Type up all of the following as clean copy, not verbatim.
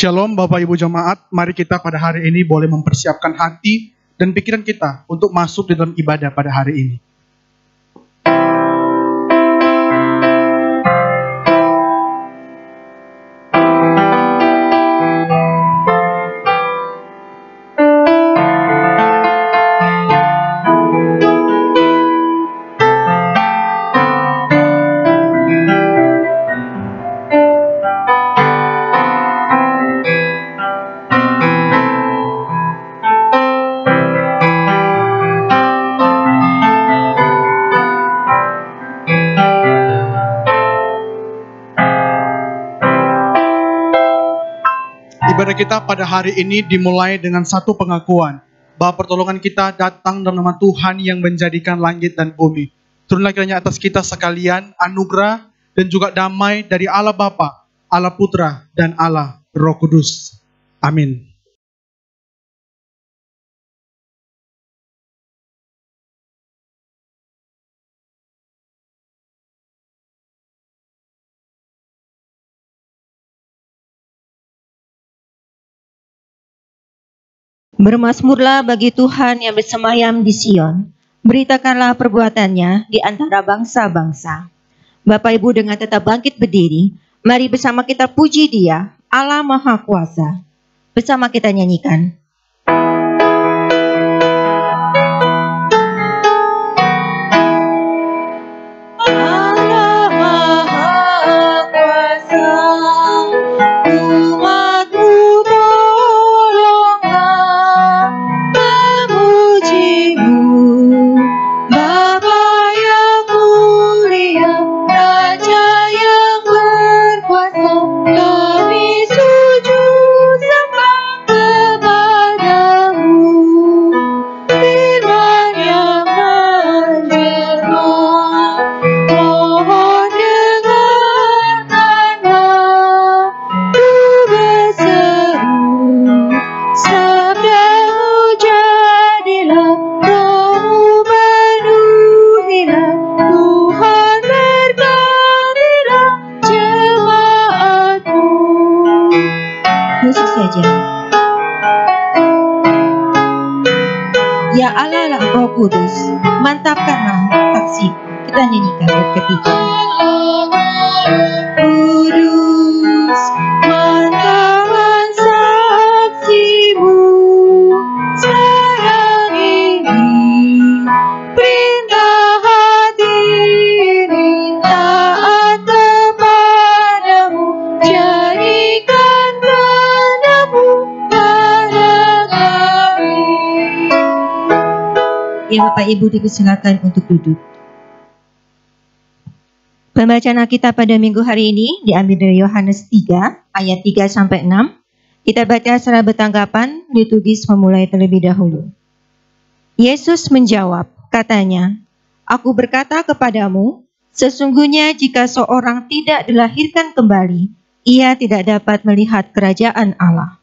Shalom Bapak Ibu Jemaat, mari kita pada hari ini boleh mempersiapkan hati dan pikiran kita untuk masuk di dalam ibadah pada hari ini. Ibadah kita pada hari ini dimulai dengan satu pengakuan bahwa pertolongan kita datang dalam nama Tuhan yang menjadikan langit dan bumi. Turunlah kiranya atas kita sekalian anugerah dan juga damai dari Allah Bapa, Allah Putra, dan Allah Roh Kudus. Amin. Bermazmurlah bagi Tuhan yang bersemayam di Sion. Beritakanlah perbuatannya di antara bangsa-bangsa. Bapak Ibu dengan tetap bangkit berdiri, mari bersama kita puji Dia, Allah Maha Kuasa. Bersama kita nyanyikan. Ya Allah lah Roh Kudus, mantapkanlah saksi. Kita nyanyikan berketiga. Kudus, mantapkan saksimu sekarang ini. Perintah hati ini taat kepadamu, jadikan kehendak-Mu pada kami. Ya Bapak Ibu dipersilakan untuk duduk. Pembacaan Alkitab pada minggu hari ini diambil dari Yohanes 3 ayat 3 sampai 6. Kita baca secara bertanggapan, liturgis memulai terlebih dahulu. Yesus menjawab, katanya, "Aku berkata kepadamu, sesungguhnya jika seorang tidak dilahirkan kembali, ia tidak dapat melihat kerajaan Allah."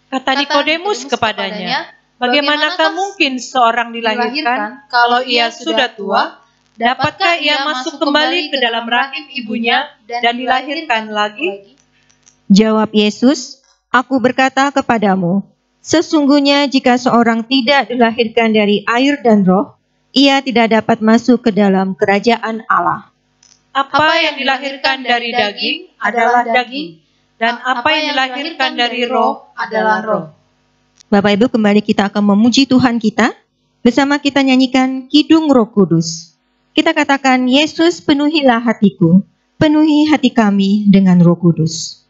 Kata Nikodemus kepadanya, "Bagaimanakah mungkin seorang dilahirkan kalau ia sudah tua? Dapatkah ia masuk kembali ke dalam rahim ibunya dan dilahirkan lagi?" Jawab Yesus, "Aku berkata kepadamu, sesungguhnya jika seorang tidak dilahirkan dari air dan roh, ia tidak dapat masuk ke dalam kerajaan Allah. Apa yang dilahirkan dari daging adalah daging, dan apa yang dilahirkan dari roh adalah roh." Bapak Ibu, kembali kita akan memuji Tuhan kita. Bersama kita nyanyikan Kidung Roh Kudus. Kita katakan, Yesus penuhilah hatiku, penuhi hati kami dengan Roh Kudus.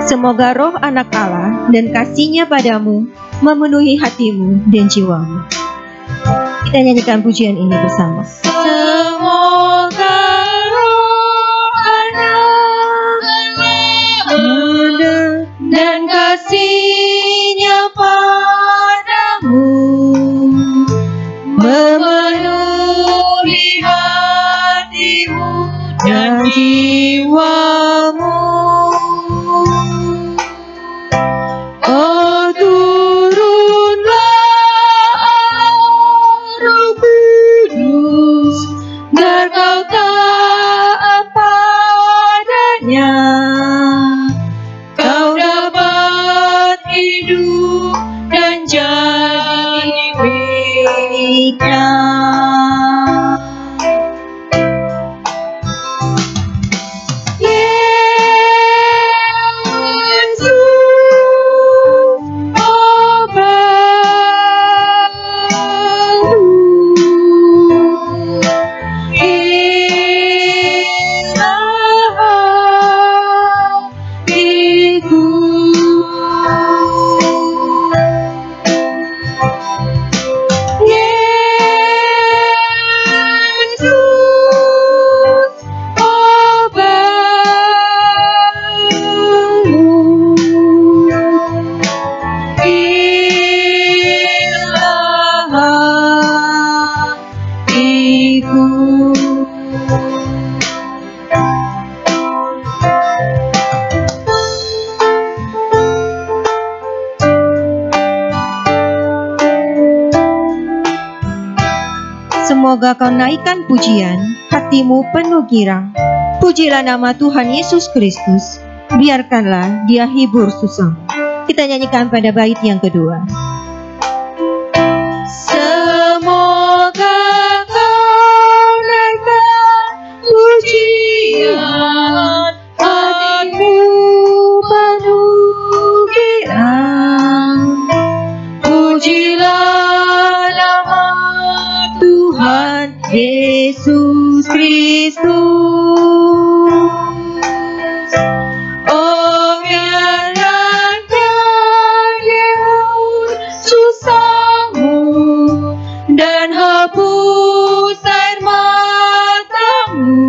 Semoga roh anak Allah dan kasih-Nya padamu memenuhi hatimu dan jiwamu. Kita nyanyikan pujian ini bersama. Semoga roh anak dan kasih-Nya padamu memenuhi hatimu dan jiwamu. Oh, turunlah Roh Kudus Semoga kau naikkan pujian, hatimu penuh girang. Pujilah nama Tuhan Yesus Kristus, biarkanlah Dia hibur susahmu. Kita nyanyikan pada bait yang kedua. Semoga kau naikkan pujian, hatimu penuh girang. Pujilah nama Tuhan Yesus Kristus. Oh, biarlah Dia susahmu dan hapus air matamu.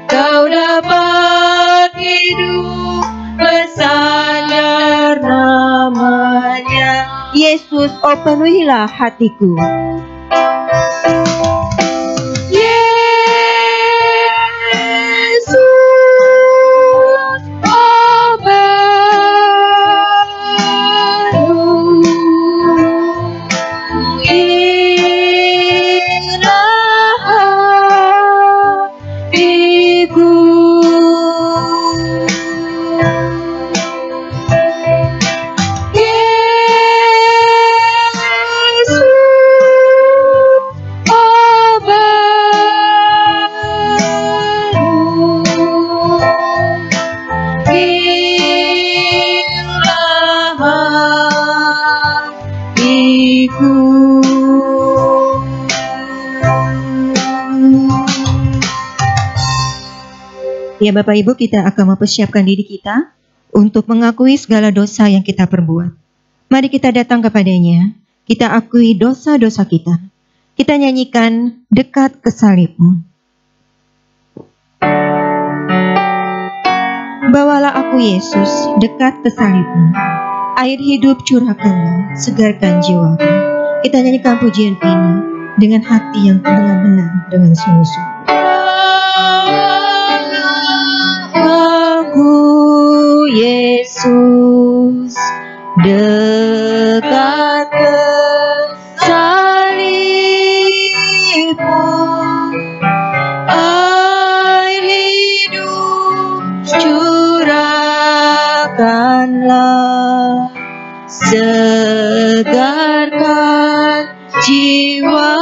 Kau dapat hidup bersandar namanya Yesus. Oh, penuhilah hatiku. Ya Bapak Ibu, kita akan mempersiapkan diri kita untuk mengakui segala dosa yang kita perbuat. Mari kita datang kepadanya, kita akui dosa-dosa kita. Kita nyanyikan dekat ke salib-Mu. Bawalah aku Yesus dekat ke salib-Mu. Air hidup curahkanlah, segarkan jiwaku. Kita nyanyikan pujian ini dengan hati yang benar-benar dengan sungguh-sungguh. Aku Yesus dekat ke salib-Mu. Air hidup curahkanlah, segarkan jiwa.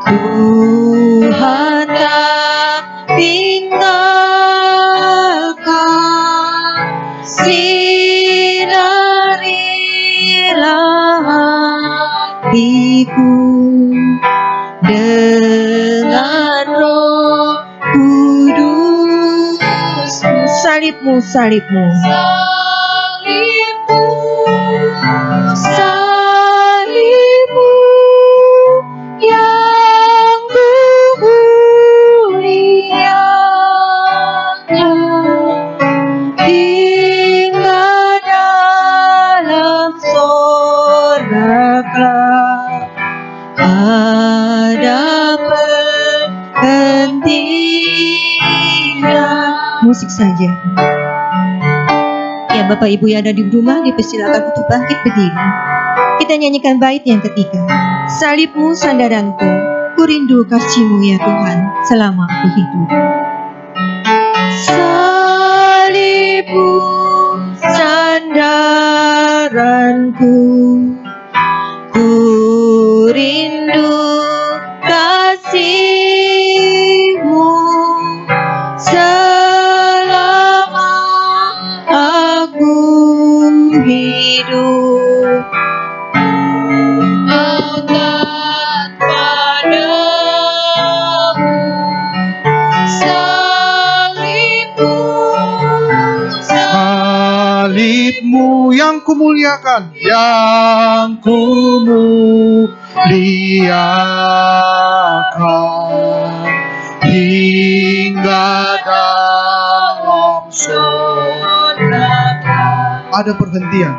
Tuhan tak tinggalkan, sinarilah hatiku dengan Roh Kudus. Salib-Mu, salib-Mu, salib-Mu, salib-Mu yang kuliakan, hingga dalam sorga kelak ada perhentian. Musik saja. Ya Bapak Ibu yang ada di rumah, dipersilakan untuk bangkit berdiri. Kita nyanyikan bait yang ketiga. Salib-Mu sandaranku, ku rindu kasih-Mu ya Tuhan selama aku hidup. Salib-Mu sandaranku, ku rindu kasih-Mu selama aku hidup. Padamu muliakan, yang ku muliakan hingga dalam surga. Ada perhentian.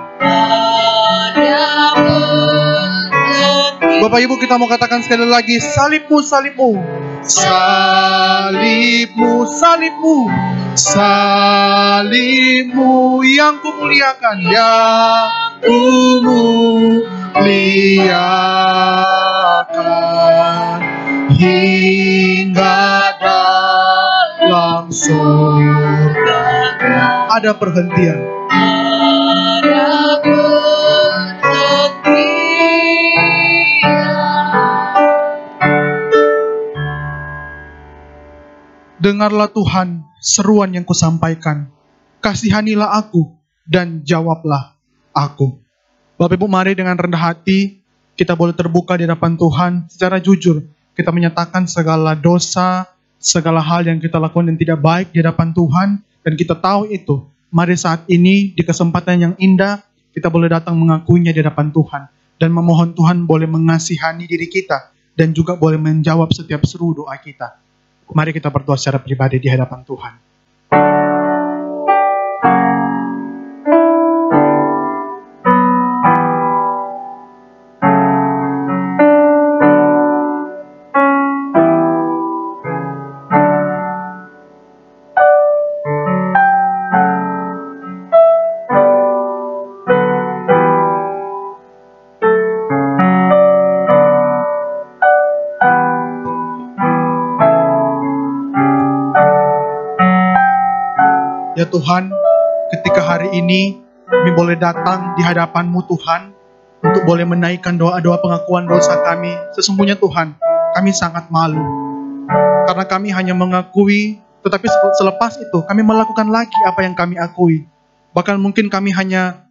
Bapak Ibu, kita mau katakan sekali lagi, salibmu, salibmu, salibmu, salibmu, salibmu yang kumuliakan, yang kumuliakan hingga dalam surga. Ada perhentian. Dengarlah Tuhan seruan yang kusampaikan. Kasihanilah aku dan jawablah aku. Bapak Ibu, mari dengan rendah hati kita boleh terbuka di hadapan Tuhan secara jujur. Kita menyatakan segala dosa, segala hal yang kita lakukan yang tidak baik di hadapan Tuhan, dan kita tahu itu. Mari saat ini di kesempatan yang indah kita boleh datang mengakuinya di hadapan Tuhan dan memohon Tuhan boleh mengasihani diri kita dan juga boleh menjawab setiap seru doa kita. Mari kita berdoa secara pribadi di hadapan Tuhan. Ya Tuhan, ketika hari ini kami boleh datang di hadapan-Mu Tuhan, untuk boleh menaikkan doa-doa pengakuan dosa kami. Sesungguhnya Tuhan, kami sangat malu. Karena kami hanya mengakui, tetapi selepas itu kami melakukan lagi apa yang kami akui. Bahkan mungkin kami hanya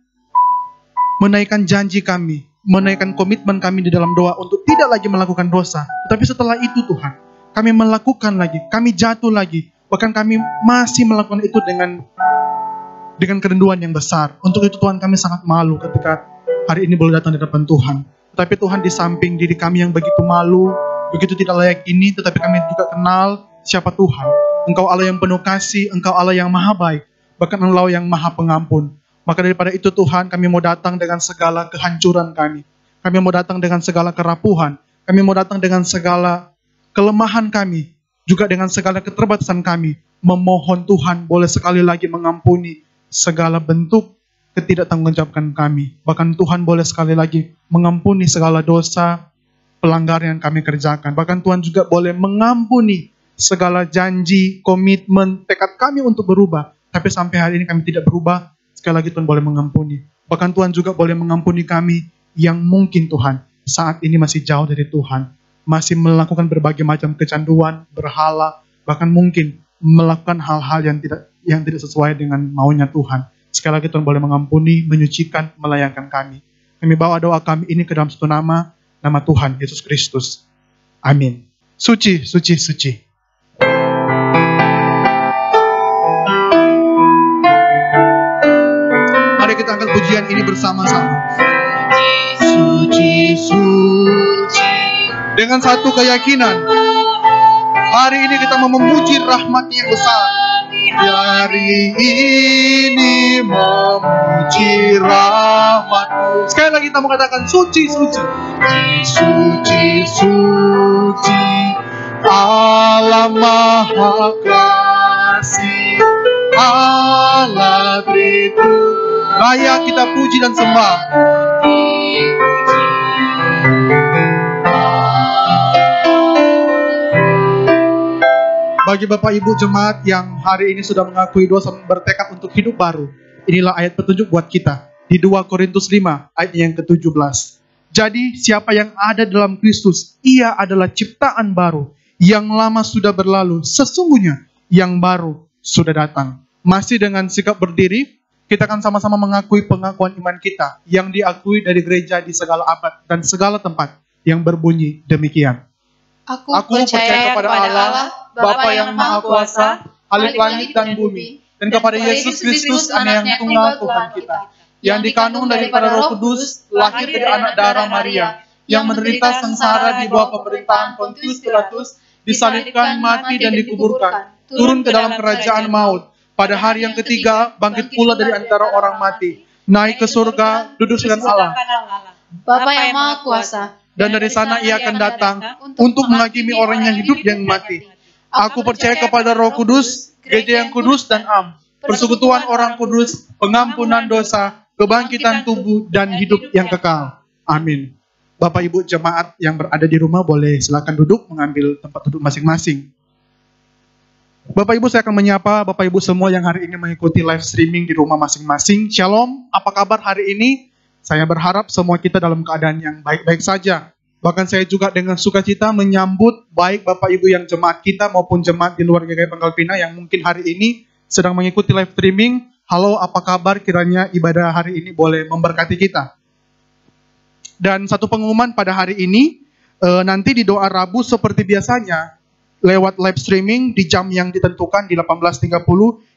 menaikkan janji kami, menaikkan komitmen kami di dalam doa untuk tidak lagi melakukan dosa. Tetapi setelah itu Tuhan, kami melakukan lagi, kami jatuh lagi. Bahkan kami masih melakukan itu dengan kerinduan yang besar. Untuk itu Tuhan, kami sangat malu ketika hari ini boleh datang di hadapan Tuhan. Tetapi Tuhan, di samping diri kami yang begitu malu, begitu tidak layak ini, tetapi kami juga kenal siapa Tuhan. Engkau Allah yang penuh kasih, Engkau Allah yang maha baik, bahkan Engkau yang maha pengampun. Maka daripada itu Tuhan, kami mau datang dengan segala kehancuran kami. Kami mau datang dengan segala kerapuhan. Kami mau datang dengan segala kelemahan kami, juga dengan segala keterbatasan kami, memohon Tuhan boleh sekali lagi mengampuni segala bentuk ketidaktanggungjawaban kami. Bahkan Tuhan boleh sekali lagi mengampuni segala dosa, pelanggaran yang kami kerjakan. Bahkan Tuhan juga boleh mengampuni segala janji, komitmen, tekad kami untuk berubah. Tapi sampai hari ini kami tidak berubah, sekali lagi Tuhan boleh mengampuni. Bahkan Tuhan juga boleh mengampuni kami yang mungkin Tuhan saat ini masih jauh dari Tuhan, masih melakukan berbagai macam kecanduan, berhala, bahkan mungkin melakukan hal-hal yang tidak sesuai dengan maunya Tuhan. Sekali lagi Tuhan boleh mengampuni, menyucikan, melayangkan kami. Kami bawa doa kami ini ke dalam satu nama Tuhan Yesus Kristus. Amin. Suci, suci, suci. Mari kita angkat pujian ini bersama-sama. Suci, suci. Dengan satu keyakinan, hari ini kita mau memuji rahmat-Nya yang besar. Hari ini memuji rahmat-Mu. Sekali lagi kita mau katakan suci, suci. Suci, suci, Allah Maha Kasih, Allah Tritu. Layak kita puji dan sembah. Bagi Bapak Ibu jemaat yang hari ini sudah mengakui dosa dan bertekad untuk hidup baru, inilah ayat petunjuk buat kita di 2 Korintus 5 ayat yang ke-17. Jadi siapa yang ada dalam Kristus, ia adalah ciptaan baru. Yang lama sudah berlalu, sesungguhnya yang baru sudah datang. Masih dengan sikap berdiri, kita akan sama-sama mengakui pengakuan iman kita yang diakui dari gereja di segala abad dan segala tempat, yang berbunyi demikian. Aku percaya kepada Allah, Bapa yang Maha Kuasa, Khalik langit dan bumi, dan kepada Yesus Kristus, Anak yang tunggal Tuhan kita, yang dikandung daripada Roh Kudus, lahir dari anak darah Maria, yang menderita sengsara di bawah pemerintahan Pontius Pilatus, disalibkan, mati dan dikuburkan, turun ke dalam kerajaan maut. Pada hari yang ketiga, bangkit pula dari antara orang mati, naik ke surga, duduk dengan Allah, Bapa yang Maha Kuasa. dan dari sana ia akan datang untuk menghakimi orang yang hidup dan mati. Aku percaya kepada Roh Kudus, gereja yang kudus dan am, persekutuan orang kudus, pengampunan dosa, kebangkitan tubuh, dan hidup yang kekal. Amin. Bapak Ibu jemaat yang berada di rumah boleh silakan duduk, mengambil tempat duduk masing-masing. Bapak Ibu, saya akan menyapa Bapak Ibu semua yang hari ini mengikuti live streaming di rumah masing-masing. Shalom, apa kabar hari ini? Saya berharap semua kita dalam keadaan yang baik-baik saja. Bahkan saya juga dengan sukacita menyambut baik Bapak Ibu yang jemaat kita maupun jemaat di luar GKI Pangkal Pinang yang mungkin hari ini sedang mengikuti live streaming. Halo, apa kabar? Kiranya ibadah hari ini boleh memberkati kita. Dan satu pengumuman pada hari ini, nanti di doa Rabu seperti biasanya, lewat live streaming di jam yang ditentukan di 18.30,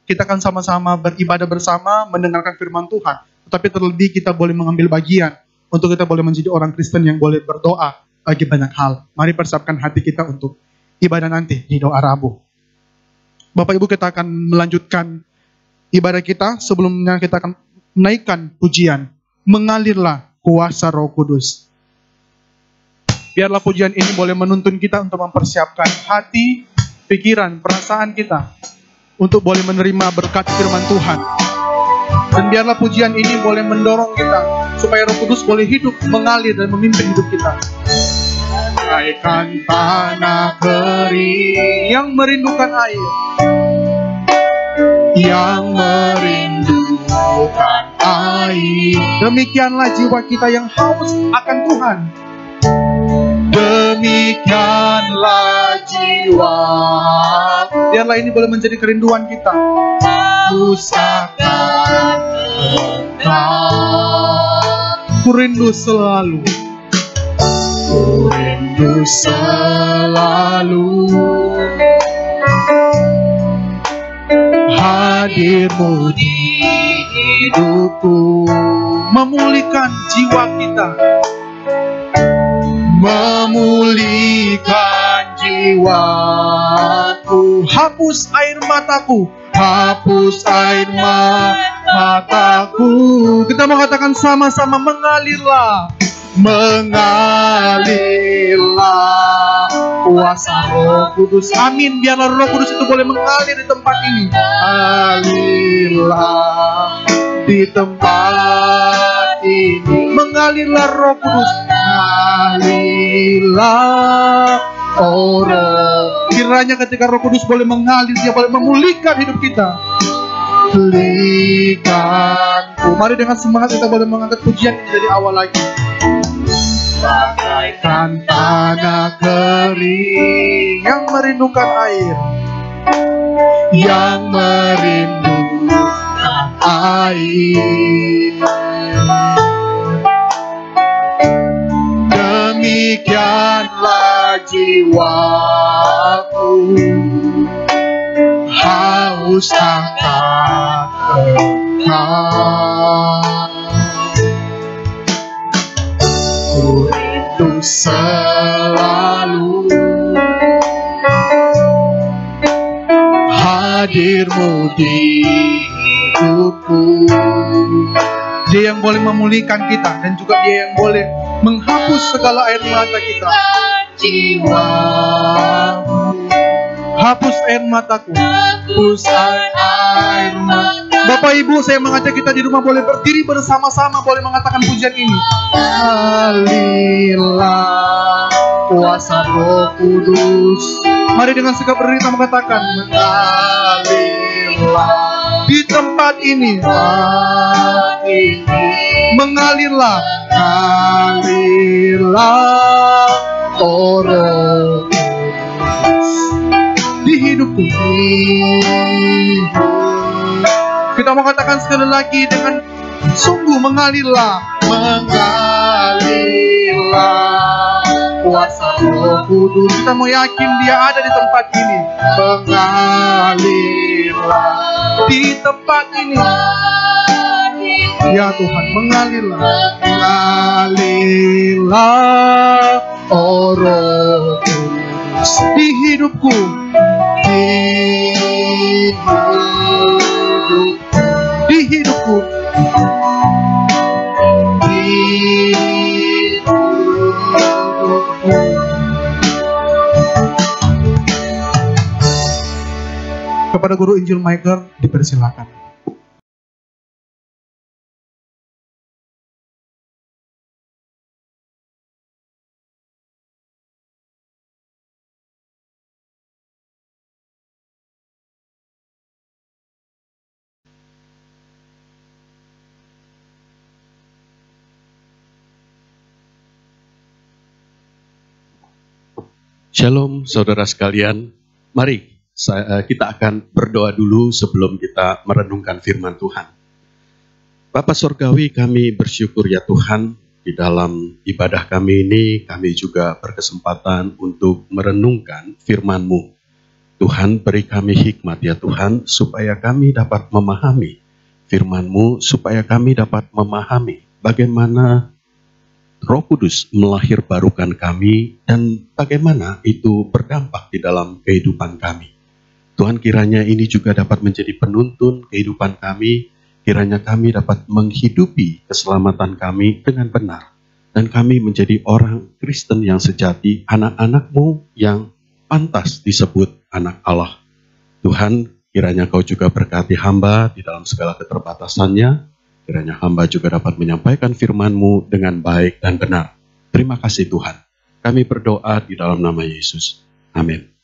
kita akan sama-sama beribadah bersama, mendengarkan firman Tuhan. Tetapi terlebih kita boleh mengambil bagian, untuk kita boleh menjadi orang Kristen yang boleh berdoa bagi banyak hal. Mari persiapkan hati kita untuk ibadah nanti di doa Rabu. Bapak Ibu, kita akan melanjutkan ibadah kita. Sebelumnya kita akan menaikkan pujian, mengalirlah kuasa Roh Kudus. Biarlah pujian ini boleh menuntun kita untuk mempersiapkan hati, pikiran, perasaan kita untuk boleh menerima berkat firman Tuhan. Dan biarlah pujian ini boleh mendorong kita supaya Roh Kudus boleh hidup, mengalir dan memimpin hidup kita. Bagaikan tanah kering yang merindukan air, yang merindukan air. Demikianlah jiwa kita yang haus akan Tuhan. Demikianlah jiwa. Biarlah ini boleh menjadi kerinduan kita. Haus akan Engkau. Ku rindu selalu. Ku rindu selalu hadir-Mu di hidupku, memulihkan jiwa kita, memulihkan jiwaku. Hapus air mataku, hapus air mataku. Kita mengatakan sama-sama, mengalirlah, mengalirlah kuasa Roh Kudus. Amin. Biarlah Roh Kudus itu boleh mengalir di tempat ini. Alirlah di tempat ini. Mengalirlah Roh Kudus. Alirlah, oh Roh. Kiranya ketika Roh Kudus boleh mengalir, Dia boleh memulihkan hidup kita. Pulihkanku. Mari dengan semangat kita boleh mengangkat pujian ini dari awal lagi. Bagaikan tanah kering yang merindukan air, yang merindukan air. Demikianlah jiwaku, haus akan Engkau. Ku rindu selalu hadir-Mu di hidupku. Dia yang boleh memulihkan kita, dan juga Dia yang boleh menghapus segala air mata kita. Jiwamu, hapus air mataku, hapus air mata. Bapak Ibu, saya mengajak kita di rumah boleh berdiri bersama-sama, boleh mengatakan pujian ini. Alirlah kuasa Roh Kudus. Mari dengan segala berdiri kita mengatakan, mengalirlah di tempat ini. Mengalirlah, alirlah, oh Roh Kudus di hidupku. Kita mengatakan sekali lagi dengan sungguh, mengalirlah, mengalirlah kuasa Roh Kudus. Kita mau yakin Dia ada di tempat ini. Mengalirlah di tempat ini. Ya Tuhan, mengalirlah. Mengalirlah, oh Roh Kudus, di hidupku. Di hidupku. Kepada Guru Injil Michael dipersilakan. Shalom saudara sekalian, mari kita akan berdoa dulu sebelum kita merenungkan firman Tuhan. Bapa Surgawi, kami bersyukur ya Tuhan, di dalam ibadah kami ini kami juga berkesempatan untuk merenungkan firman-Mu. Tuhan, beri kami hikmat ya Tuhan, supaya kami dapat memahami firman-Mu, supaya kami dapat memahami bagaimana Roh Kudus melahirbarukan kami dan bagaimana itu berdampak di dalam kehidupan kami. Tuhan, kiranya ini juga dapat menjadi penuntun kehidupan kami, kiranya kami dapat menghidupi keselamatan kami dengan benar. Dan kami menjadi orang Kristen yang sejati, anak-anak-Mu yang pantas disebut anak Allah. Tuhan, kiranya Kau juga berkati hamba di dalam segala keterbatasannya, kiranya hamba juga dapat menyampaikan firman-Mu dengan baik dan benar. Terima kasih Tuhan. Kami berdoa di dalam nama Yesus. Amin.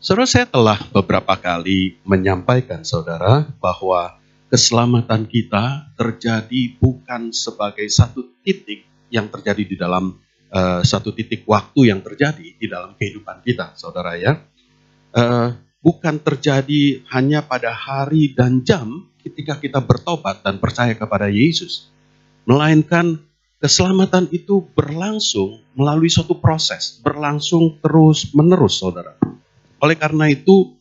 Saudara, saya telah beberapa kali menyampaikan saudara bahwa keselamatan kita terjadi bukan sebagai satu titik yang terjadi di dalam satu titik waktu yang terjadi di dalam kehidupan kita, saudara ya. Bukan terjadi hanya pada hari dan jam ketika kita bertobat dan percaya kepada Yesus. Melainkan keselamatan itu berlangsung melalui suatu proses, berlangsung terus-menerus, saudara. Oleh karena itu,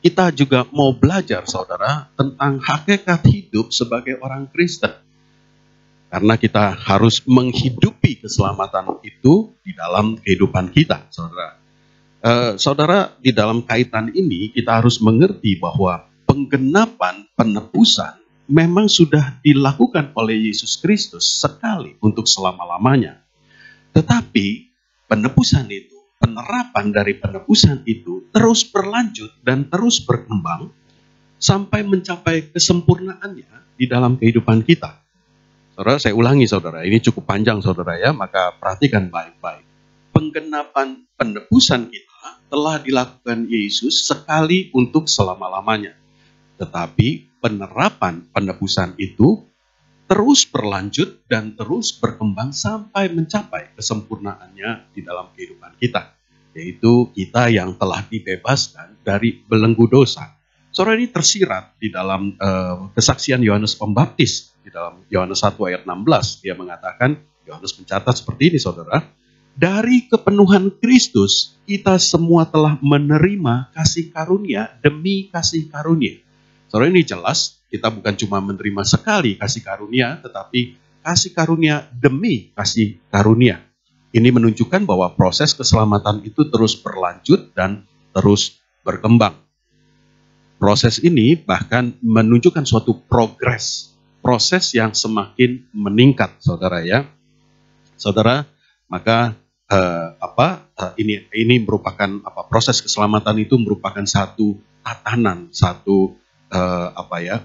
kita juga mau belajar, saudara, tentang hakikat hidup sebagai orang Kristen. Karena kita harus menghidupi keselamatan itu di dalam kehidupan kita, saudara. Saudara, di dalam kaitan ini kita harus mengerti bahwa penggenapan penebusan memang sudah dilakukan oleh Yesus Kristus sekali untuk selama-lamanya. Tetapi penebusan itu, penerapan dari penebusan itu terus berlanjut dan terus berkembang sampai mencapai kesempurnaannya di dalam kehidupan kita. Saudara, saya ulangi saudara, ini cukup panjang saudara ya, maka perhatikan baik-baik. Penggenapan penebusan kita telah dilakukan Yesus sekali untuk selama-lamanya. Tetapi penerapan penebusan itu terus berlanjut dan terus berkembang sampai mencapai kesempurnaannya di dalam kehidupan kita. Yaitu kita yang telah dibebaskan dari belenggu dosa. Saudara, ini tersirat di dalam kesaksian Yohanes Pembaptis. Di dalam Yohanes 1 ayat 16, dia mengatakan, Yohanes mencatat seperti ini saudara, dari kepenuhan Kristus kita semua telah menerima kasih karunia demi kasih karunia. Saudara, ini jelas kita bukan cuma menerima sekali kasih karunia, tetapi kasih karunia demi kasih karunia. Ini menunjukkan bahwa proses keselamatan itu terus berlanjut dan terus berkembang. Proses ini bahkan menunjukkan suatu progres, proses yang semakin meningkat, saudara ya. Saudara, maka ini merupakan proses keselamatan itu merupakan satu tatanan, satu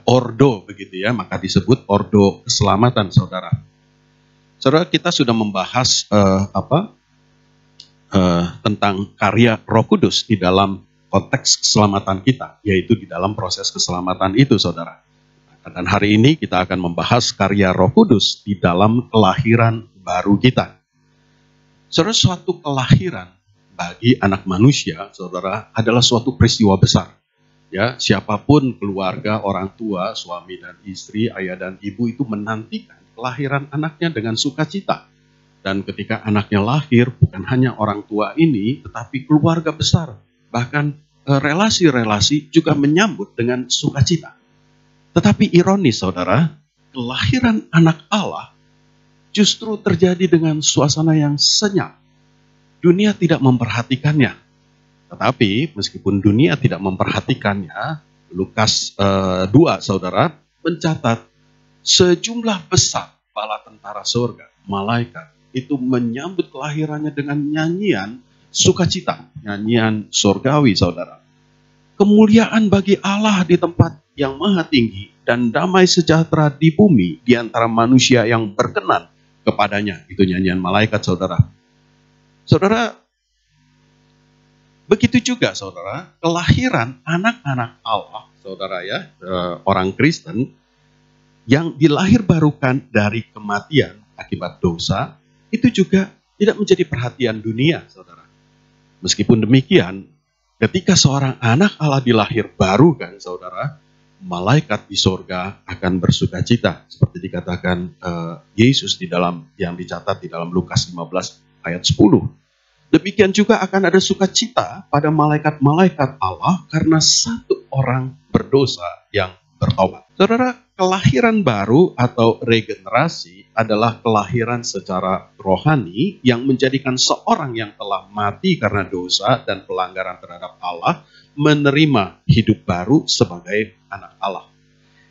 ordo begitu ya, maka disebut ordo keselamatan, saudara. Saudara, kita sudah membahas tentang karya Roh Kudus di dalam konteks keselamatan kita, yaitu di dalam proses keselamatan itu, saudara. Dan hari ini kita akan membahas karya Roh Kudus di dalam kelahiran baru kita. Saudara, suatu kelahiran bagi anak manusia, saudara, adalah suatu peristiwa besar. Ya, siapapun keluarga, orang tua, suami dan istri, ayah dan ibu itu menantikan kelahiran anaknya dengan sukacita. Dan ketika anaknya lahir, bukan hanya orang tua ini, tetapi keluarga besar, bahkan relasi-relasi juga menyambut dengan sukacita. Tetapi ironis saudara, kelahiran anak Allah justru terjadi dengan suasana yang senyap. Dunia tidak memperhatikannya. Tetapi meskipun dunia tidak memperhatikannya, Lukas 2 saudara mencatat sejumlah besar bala tentara surga, malaikat, itu menyambut kelahirannya dengan nyanyian sukacita, nyanyian surgawi saudara. Kemuliaan bagi Allah di tempat yang maha tinggi dan damai sejahtera di bumi di antara manusia yang berkenan kepadanya. Itu nyanyian malaikat saudara. Saudara, begitu juga saudara, kelahiran anak-anak Allah, saudara ya, orang Kristen yang dilahir barukan dari kematian akibat dosa, itu juga tidak menjadi perhatian dunia, saudara. Meskipun demikian, ketika seorang anak Allah dilahir baru kan, saudara, malaikat di sorga akan bersukacita, seperti dikatakan Yesus di dalam yang dicatat di dalam Lukas 15 ayat 10. Demikian juga akan ada sukacita pada malaikat-malaikat Allah karena satu orang berdosa yang bertobat. Saudara, kelahiran baru atau regenerasi adalah kelahiran secara rohani yang menjadikan seorang yang telah mati karena dosa dan pelanggaran terhadap Allah menerima hidup baru sebagai anak Allah.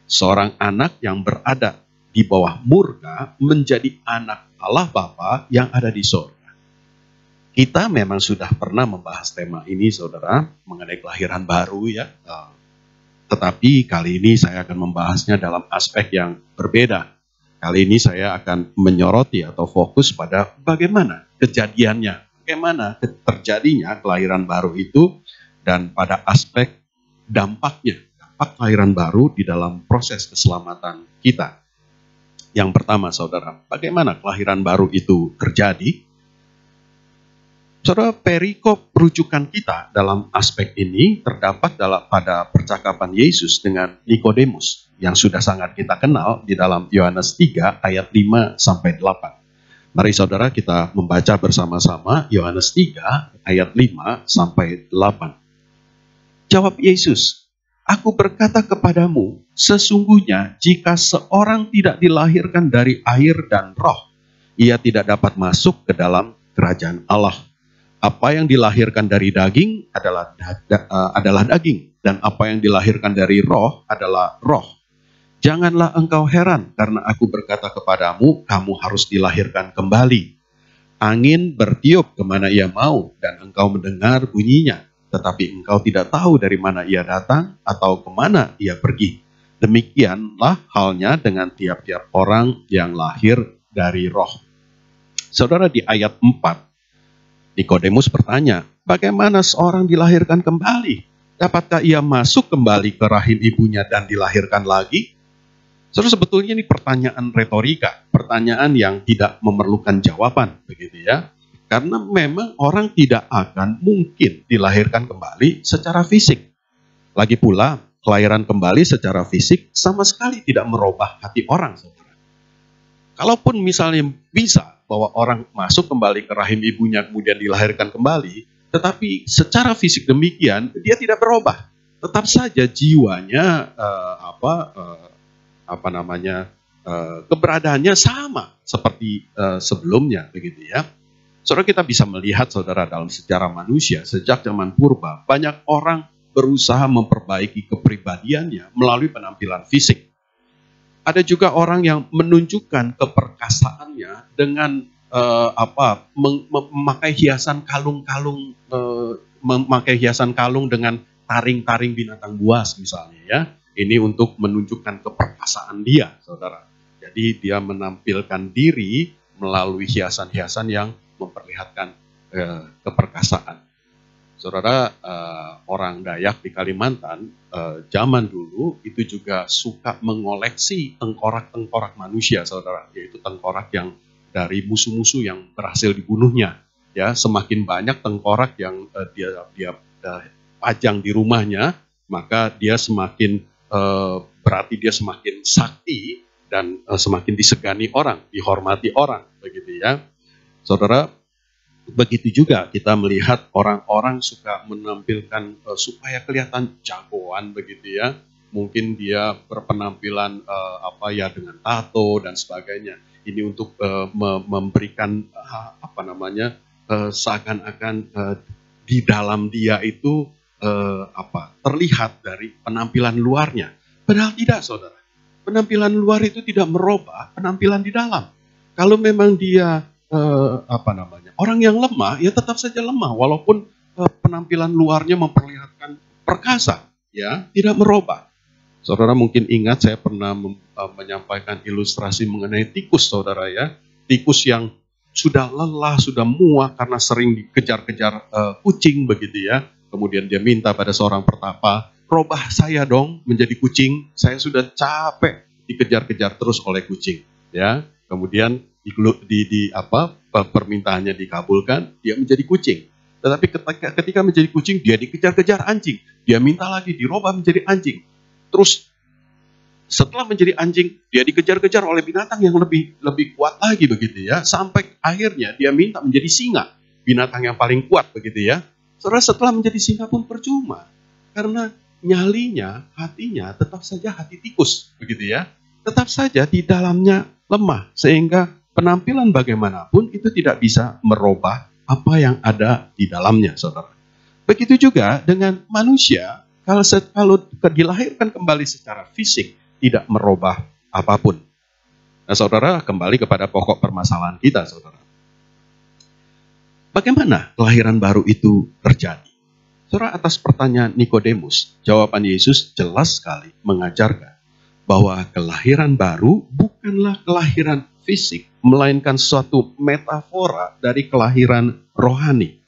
Seorang anak yang berada di bawah murka menjadi anak Allah Bapa yang ada di surga. Kita memang sudah pernah membahas tema ini, saudara, mengenai kelahiran baru ya. Tetapi kali ini saya akan membahasnya dalam aspek yang berbeda. Kali ini saya akan menyoroti atau fokus pada bagaimana kejadiannya, bagaimana terjadinya kelahiran baru itu, dan pada aspek dampaknya, dampak kelahiran baru di dalam proses keselamatan kita. Yang pertama, saudara, bagaimana kelahiran baru itu terjadi? Saudara, perikop rujukan kita dalam aspek ini terdapat pada percakapan Yesus dengan Nikodemus yang sudah sangat kita kenal di dalam Yohanes 3 ayat 5 sampai 8. Mari saudara kita membaca bersama-sama Yohanes 3 ayat 5 sampai 8. Jawab Yesus, "Aku berkata kepadamu, sesungguhnya jika seorang tidak dilahirkan dari air dan roh, ia tidak dapat masuk ke dalam kerajaan Allah. Apa yang dilahirkan dari daging adalah daging, dan apa yang dilahirkan dari roh adalah roh. Janganlah engkau heran, karena aku berkata kepadamu, kamu harus dilahirkan kembali. Angin bertiup kemana ia mau, dan engkau mendengar bunyinya, tetapi engkau tidak tahu dari mana ia datang atau kemana ia pergi. Demikianlah halnya dengan tiap-tiap orang yang lahir dari roh." Saudara, di ayat 4, Nikodemus bertanya, bagaimana seorang dilahirkan kembali? Dapatkah ia masuk kembali ke rahim ibunya dan dilahirkan lagi? Saudara, sebetulnya ini pertanyaan retorika, pertanyaan yang tidak memerlukan jawaban, begitu ya. Karena memang orang tidak akan mungkin dilahirkan kembali secara fisik. Lagi pula, kelahiran kembali secara fisik sama sekali tidak merubah hati orang, saudara. Kalaupun misalnya bisa bahwa orang masuk kembali ke rahim ibunya kemudian dilahirkan kembali, tetapi secara fisik demikian dia tidak berubah. Tetap saja jiwanya keberadaannya sama seperti sebelumnya, begitu ya. Saudara, kita bisa melihat saudara dalam sejarah manusia sejak zaman purba banyak orang berusaha memperbaiki kepribadiannya melalui penampilan fisik. Ada juga orang yang menunjukkan keperkasaannya dengan memakai hiasan kalung-kalung, memakai hiasan kalung dengan taring-taring binatang buas misalnya ya. Ini untuk menunjukkan keperkasaan dia, saudara. Jadi dia menampilkan diri melalui hiasan-hiasan yang memperlihatkan keperkasaan. Saudara, orang Dayak di Kalimantan zaman dulu itu juga suka mengoleksi tengkorak-tengkorak manusia, saudara, yaitu tengkorak yang dari musuh-musuh yang berhasil dibunuhnya. Ya, semakin banyak tengkorak yang dia pajang di rumahnya, maka dia semakin berarti dia semakin sakti dan semakin disegani orang, dihormati orang, begitu ya, saudara. Begitu juga kita melihat orang-orang suka menampilkan supaya kelihatan jagoan begitu ya. mungkin dia berpenampilan apa ya dengan tato dan sebagainya. Ini untuk memberikan apa namanya seakan-akan di dalam dia itu terlihat dari penampilan luarnya. Padahal tidak, saudara. Penampilan luar itu tidak merubah penampilan di dalam. Kalau memang dia orang yang lemah, ya tetap saja lemah, walaupun penampilan luarnya memperlihatkan perkasa, ya tidak merubah. Saudara mungkin ingat saya pernah menyampaikan ilustrasi mengenai tikus, saudara ya. Tikus yang sudah lelah, sudah muak karena sering dikejar-kejar kucing begitu ya. Kemudian dia minta pada seorang pertapa, "Robah saya dong menjadi kucing, saya sudah capek dikejar-kejar terus oleh kucing." Ya, kemudian permintaannya dikabulkan, dia menjadi kucing. Tetapi ketika menjadi kucing, dia dikejar-kejar anjing. Dia minta lagi dirubah menjadi anjing. Terus setelah menjadi anjing, dia dikejar-kejar oleh binatang yang lebih kuat lagi begitu ya. Sampai akhirnya dia minta menjadi singa, binatang yang paling kuat begitu ya. Setelah menjadi singa pun percuma. Karena nyalinya, hatinya tetap saja hati tikus begitu ya. Tetap saja di dalamnya lemah, sehingga penampilan bagaimanapun itu tidak bisa merubah apa yang ada di dalamnya, saudara. Begitu juga dengan manusia, kalau dilahirkan kembali secara fisik, tidak merubah apapun. Nah, saudara, kembali kepada pokok permasalahan kita, saudara. Bagaimana kelahiran baru itu terjadi? Saudara, atas pertanyaan Nikodemus, jawaban Yesus jelas sekali mengajarkan bahwa kelahiran baru bukanlah kelahiran fisik, melainkan suatu metafora dari kelahiran rohani.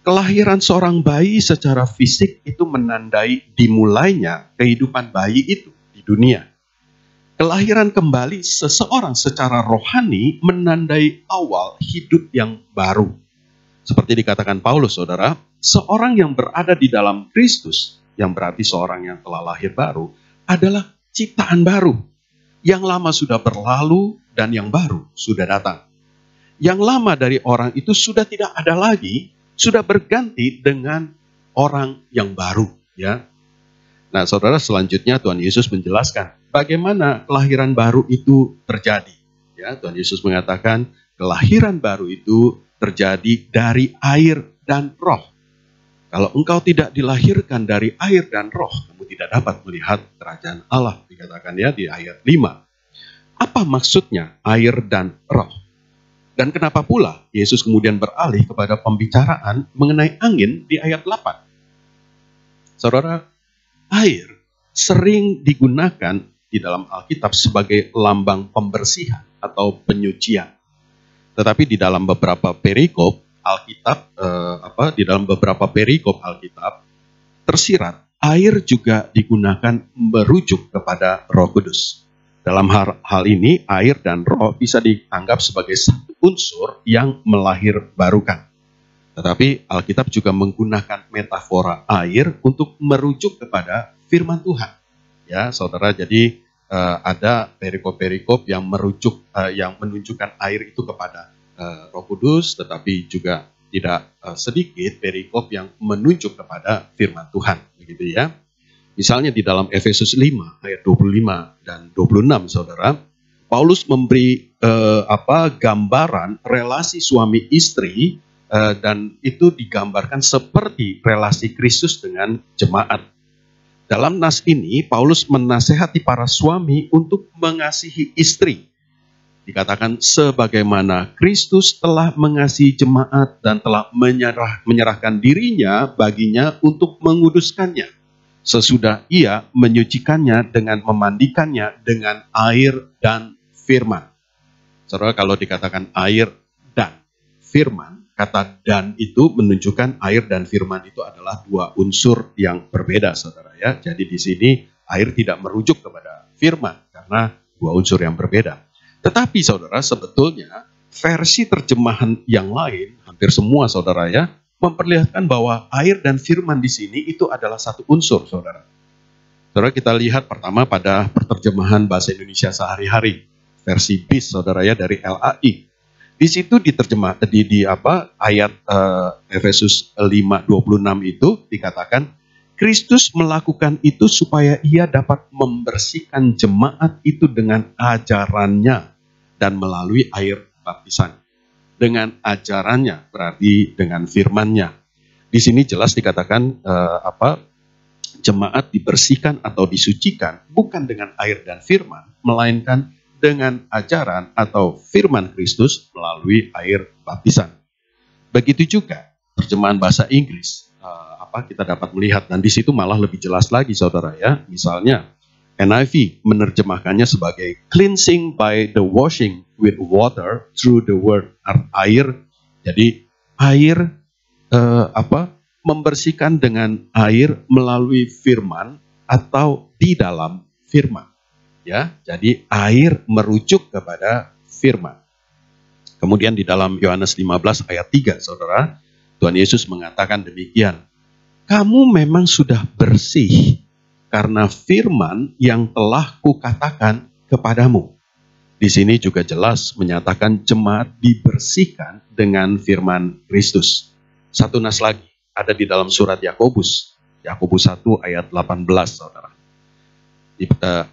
Kelahiran seorang bayi secara fisik itu menandai dimulainya kehidupan bayi itu di dunia. Kelahiran kembali seseorang secara rohani menandai awal hidup yang baru. Seperti dikatakan Paulus, saudara, seorang yang berada di dalam Kristus, yang berarti seorang yang telah lahir baru, adalah ciptaan baru. Yang lama sudah berlalu dan yang baru sudah datang. Yang lama dari orang itu sudah tidak ada lagi, sudah berganti dengan orang yang baru, ya. Nah, saudara, selanjutnya Tuhan Yesus menjelaskan bagaimana kelahiran baru itu terjadi. Ya, Tuhan Yesus mengatakan kelahiran baru itu terjadi dari air dan roh. Kalau engkau tidak dilahirkan dari air dan roh, kamu tidak dapat melihat kerajaan Allah, dikatakan ya di ayat 5. Apa maksudnya air dan roh? Dan kenapa pula Yesus kemudian beralih kepada pembicaraan mengenai angin di ayat 8? Saudara, air sering digunakan di dalam Alkitab sebagai lambang pembersihan atau penyucian. Tetapi di dalam beberapa perikop Alkitab, tersirat air juga digunakan merujuk kepada Roh Kudus. Dalam hal ini, air dan roh bisa dianggap sebagai satu unsur yang melahirbarukan. Tetapi Alkitab juga menggunakan metafora air untuk merujuk kepada firman Tuhan. Ya, saudara, jadi ada perikop-perikop yang menunjukkan air itu kepada Roh Kudus, tetapi juga tidak sedikit perikop yang menunjuk kepada firman Tuhan, begitu ya. Misalnya di dalam Efesus 5 ayat 25 dan 26, saudara, Paulus memberi gambaran relasi suami istri dan itu digambarkan seperti relasi Kristus dengan jemaat. Dalam nas ini, Paulus menasehati para suami untuk mengasihi istri. Dikatakan sebagaimana Kristus telah mengasihi jemaat dan telah menyerahkan dirinya baginya untuk menguduskannya. Sesudah ia menyucikannya dengan memandikannya dengan air dan firman. Saudara, kalau dikatakan air dan firman, kata dan itu menunjukkan air dan firman itu adalah dua unsur yang berbeda, saudara ya. Jadi di sini air tidak merujuk kepada firman karena dua unsur yang berbeda. Tetapi saudara, sebetulnya versi terjemahan yang lain, hampir semua saudara ya, memperlihatkan bahwa air dan firman di sini itu adalah satu unsur, saudara. Saudara, kita lihat pertama pada perterjemahan bahasa Indonesia sehari-hari, versi BIS, saudara ya, dari LAI. Di situ diterjemah ayat Efesus 5:26 itu dikatakan, Kristus melakukan itu supaya ia dapat membersihkan jemaat itu dengan ajarannya dan melalui air baptisan. Dengan ajarannya berarti dengan firman-Nya. Di sini jelas dikatakan jemaat dibersihkan atau disucikan bukan dengan air dan firman, melainkan dengan ajaran atau firman Kristus melalui air baptisan. Begitu juga terjemahan bahasa Inggris, kita dapat melihat, dan di situ malah lebih jelas lagi saudara ya. Misalnya NIV menerjemahkannya sebagai cleansing by the washing with water through the word. Air, jadi air membersihkan dengan air melalui firman atau di dalam firman. Ya, jadi air merujuk kepada firman. Kemudian di dalam Yohanes 15 ayat 3, saudara, Tuhan Yesus mengatakan demikian. Kamu memang sudah bersih karena firman yang telah kukatakan kepadamu. Di sini juga jelas menyatakan jemaat dibersihkan dengan firman Kristus. Satu nas lagi ada di dalam surat Yakobus 1 ayat 18, saudara.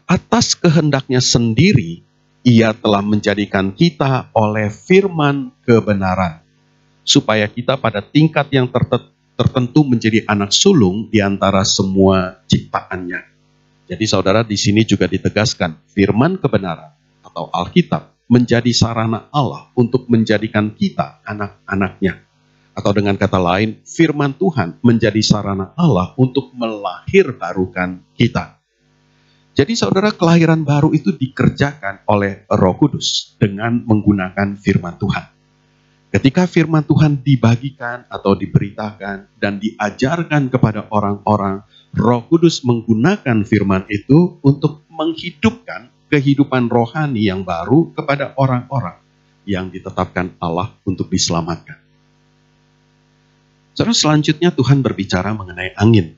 Atas kehendaknya sendiri, ia telah menjadikan kita oleh firman kebenaran, supaya kita pada tingkat yang tertentu menjadi anak sulung di antara semua ciptaannya. Jadi saudara, di sini juga ditegaskan firman kebenaran atau Alkitab menjadi sarana Allah untuk menjadikan kita anak-anaknya. Atau dengan kata lain, firman Tuhan menjadi sarana Allah untuk melahirbarukan kita. Jadi saudara, kelahiran baru itu dikerjakan oleh Roh Kudus dengan menggunakan firman Tuhan. Ketika firman Tuhan dibagikan atau diberitakan dan diajarkan kepada orang-orang, Roh Kudus menggunakan firman itu untuk menghidupkan kehidupan rohani yang baru kepada orang-orang yang ditetapkan Allah untuk diselamatkan. Saudara, selanjutnya Tuhan berbicara mengenai angin.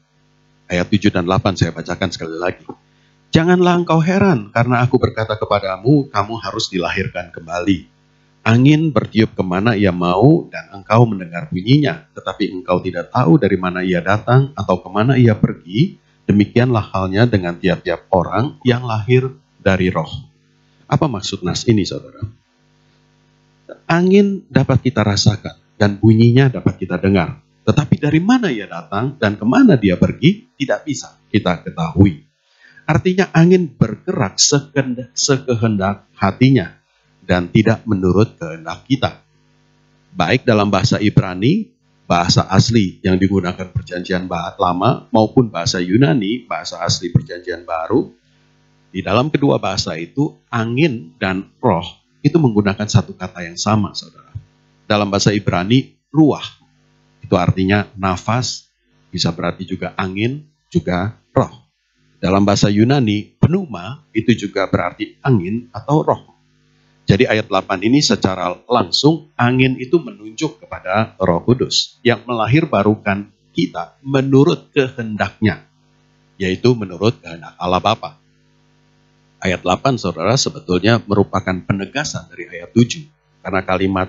Ayat 7 dan 8 saya bacakan sekali lagi. Janganlah engkau heran karena aku berkata kepadamu, kamu harus dilahirkan kembali. Angin bertiup kemana ia mau dan engkau mendengar bunyinya, tetapi engkau tidak tahu dari mana ia datang atau kemana ia pergi. Demikianlah halnya dengan tiap-tiap orang yang lahir dari roh. Apa maksud nas ini, saudara? Angin dapat kita rasakan dan bunyinya dapat kita dengar. Tetapi dari mana ia datang dan kemana dia pergi, tidak bisa kita ketahui. Artinya angin bergerak sekehendak hatinya dan tidak menurut kehendak kita. Baik dalam bahasa Ibrani, bahasa asli yang digunakan perjanjian lama, maupun bahasa Yunani, bahasa asli perjanjian baru. Di dalam kedua bahasa itu, angin dan roh itu menggunakan satu kata yang sama, saudara. Dalam bahasa Ibrani, ruah. Itu artinya nafas, bisa berarti juga angin, juga roh. Dalam bahasa Yunani, pneuma itu juga berarti angin atau roh. Jadi ayat 8 ini secara langsung angin itu menunjuk kepada Roh Kudus yang melahirbarukan kita menurut kehendaknya, yaitu menurut kehendak Allah Bapa. Ayat 8 saudara sebetulnya merupakan penegasan dari ayat 7. Karena kalimat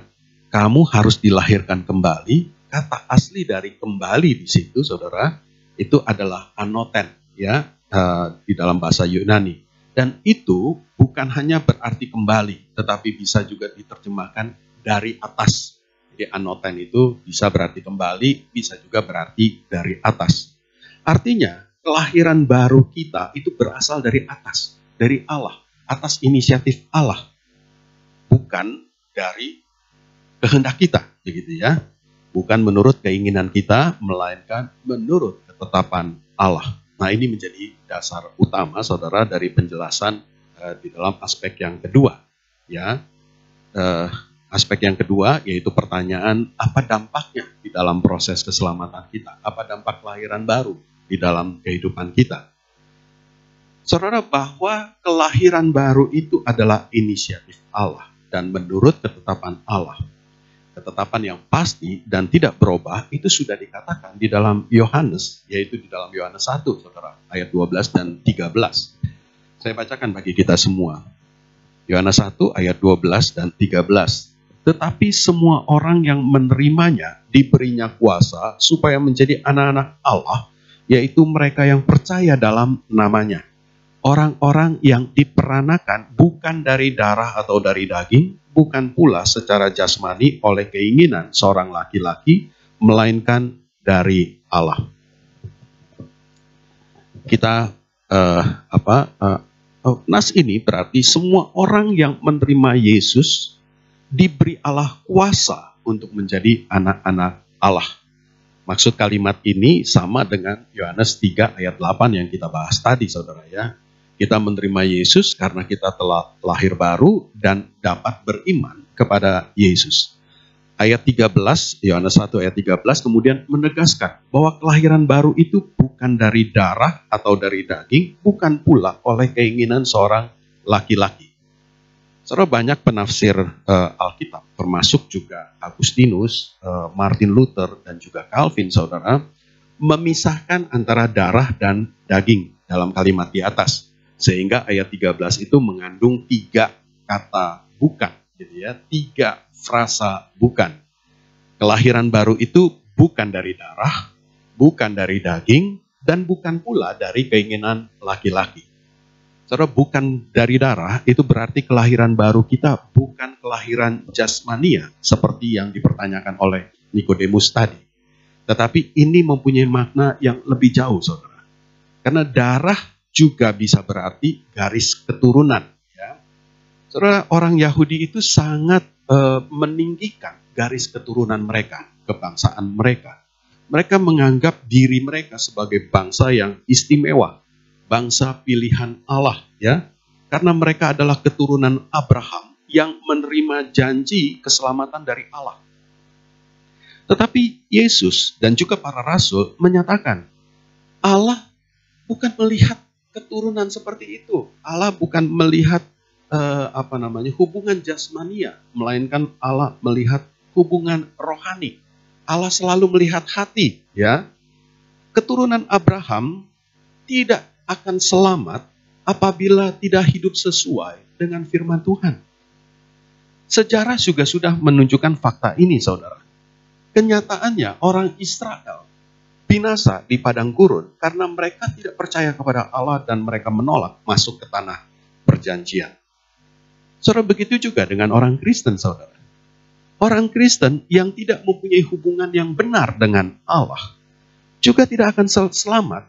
kamu harus dilahirkan kembali, kata asli dari kembali di situ saudara itu adalah anoten ya. Di dalam bahasa Yunani. Dan itu bukan hanya berarti kembali, tetapi bisa juga diterjemahkan dari atas. Jadi anoten itu bisa berarti kembali, bisa juga berarti dari atas. Artinya, kelahiran baru kita itu berasal dari atas, dari Allah, atas inisiatif Allah. Bukan dari kehendak kita, begitu ya. Bukan menurut keinginan kita, melainkan menurut ketetapan Allah. Nah, ini menjadi dasar utama saudara dari penjelasan di dalam aspek yang kedua ya. Aspek yang kedua yaitu pertanyaan apa dampaknya di dalam proses keselamatan kita, apa dampak kelahiran baru di dalam kehidupan kita. Saudara, bahwa kelahiran baru itu adalah inisiatif Allah dan menurut ketetapan Allah. Ketetapan yang pasti dan tidak berubah itu sudah dikatakan di dalam Yohanes, yaitu di dalam Yohanes 1, saudara, ayat 12 dan 13. Saya bacakan bagi kita semua. Yohanes 1 ayat 12 dan 13. Tetapi semua orang yang menerimanya diberinya kuasa supaya menjadi anak-anak Allah, yaitu mereka yang percaya dalam namanya. Orang-orang yang diperanakan bukan dari darah atau dari daging, bukan pula secara jasmani oleh keinginan seorang laki-laki, melainkan dari Allah. Kita nas ini berarti semua orang yang menerima Yesus diberi Allah kuasa untuk menjadi anak-anak Allah. Maksud kalimat ini sama dengan Yohanes 3 ayat 8 yang kita bahas tadi, saudara ya. Kita menerima Yesus karena kita telah lahir baru dan dapat beriman kepada Yesus. Ayat 13, Yohanes 1 ayat 13 kemudian menegaskan bahwa kelahiran baru itu bukan dari darah atau dari daging, bukan pula oleh keinginan seorang laki-laki. Saudara, banyak penafsir Alkitab, termasuk juga Agustinus, Martin Luther, dan juga Calvin, saudara, memisahkan antara darah dan daging dalam kalimat di atas. Sehingga ayat 13 itu mengandung 3 kata bukan, gitu ya, 3 frasa bukan. Kelahiran baru itu bukan dari darah, bukan dari daging, dan bukan pula dari keinginan laki-laki. Saudara, bukan dari darah itu berarti kelahiran baru kita bukan kelahiran jasmania seperti yang dipertanyakan oleh Nikodemus tadi. Tetapi ini mempunyai makna yang lebih jauh, saudara. Karena darah juga bisa berarti garis keturunan. Ya. Saudara, orang Yahudi itu sangat meninggikan garis keturunan mereka, kebangsaan mereka. Mereka menganggap diri mereka sebagai bangsa yang istimewa, bangsa pilihan Allah, ya, karena mereka adalah keturunan Abraham yang menerima janji keselamatan dari Allah. Tetapi Yesus dan juga para rasul menyatakan, Allah bukan melihat keturunan seperti itu. Allah bukan melihat hubungan jasmania, melainkan Allah melihat hubungan rohani. Allah selalu melihat hati, ya. Keturunan Abraham tidak akan selamat apabila tidak hidup sesuai dengan firman Tuhan. Sejarah juga sudah menunjukkan fakta ini, saudara. Kenyataannya orang Israel binasa di padang gurun karena mereka tidak percaya kepada Allah dan mereka menolak masuk ke tanah perjanjian. Saudara, begitu juga dengan orang Kristen, saudara. Orang Kristen yang tidak mempunyai hubungan yang benar dengan Allah juga tidak akan selamat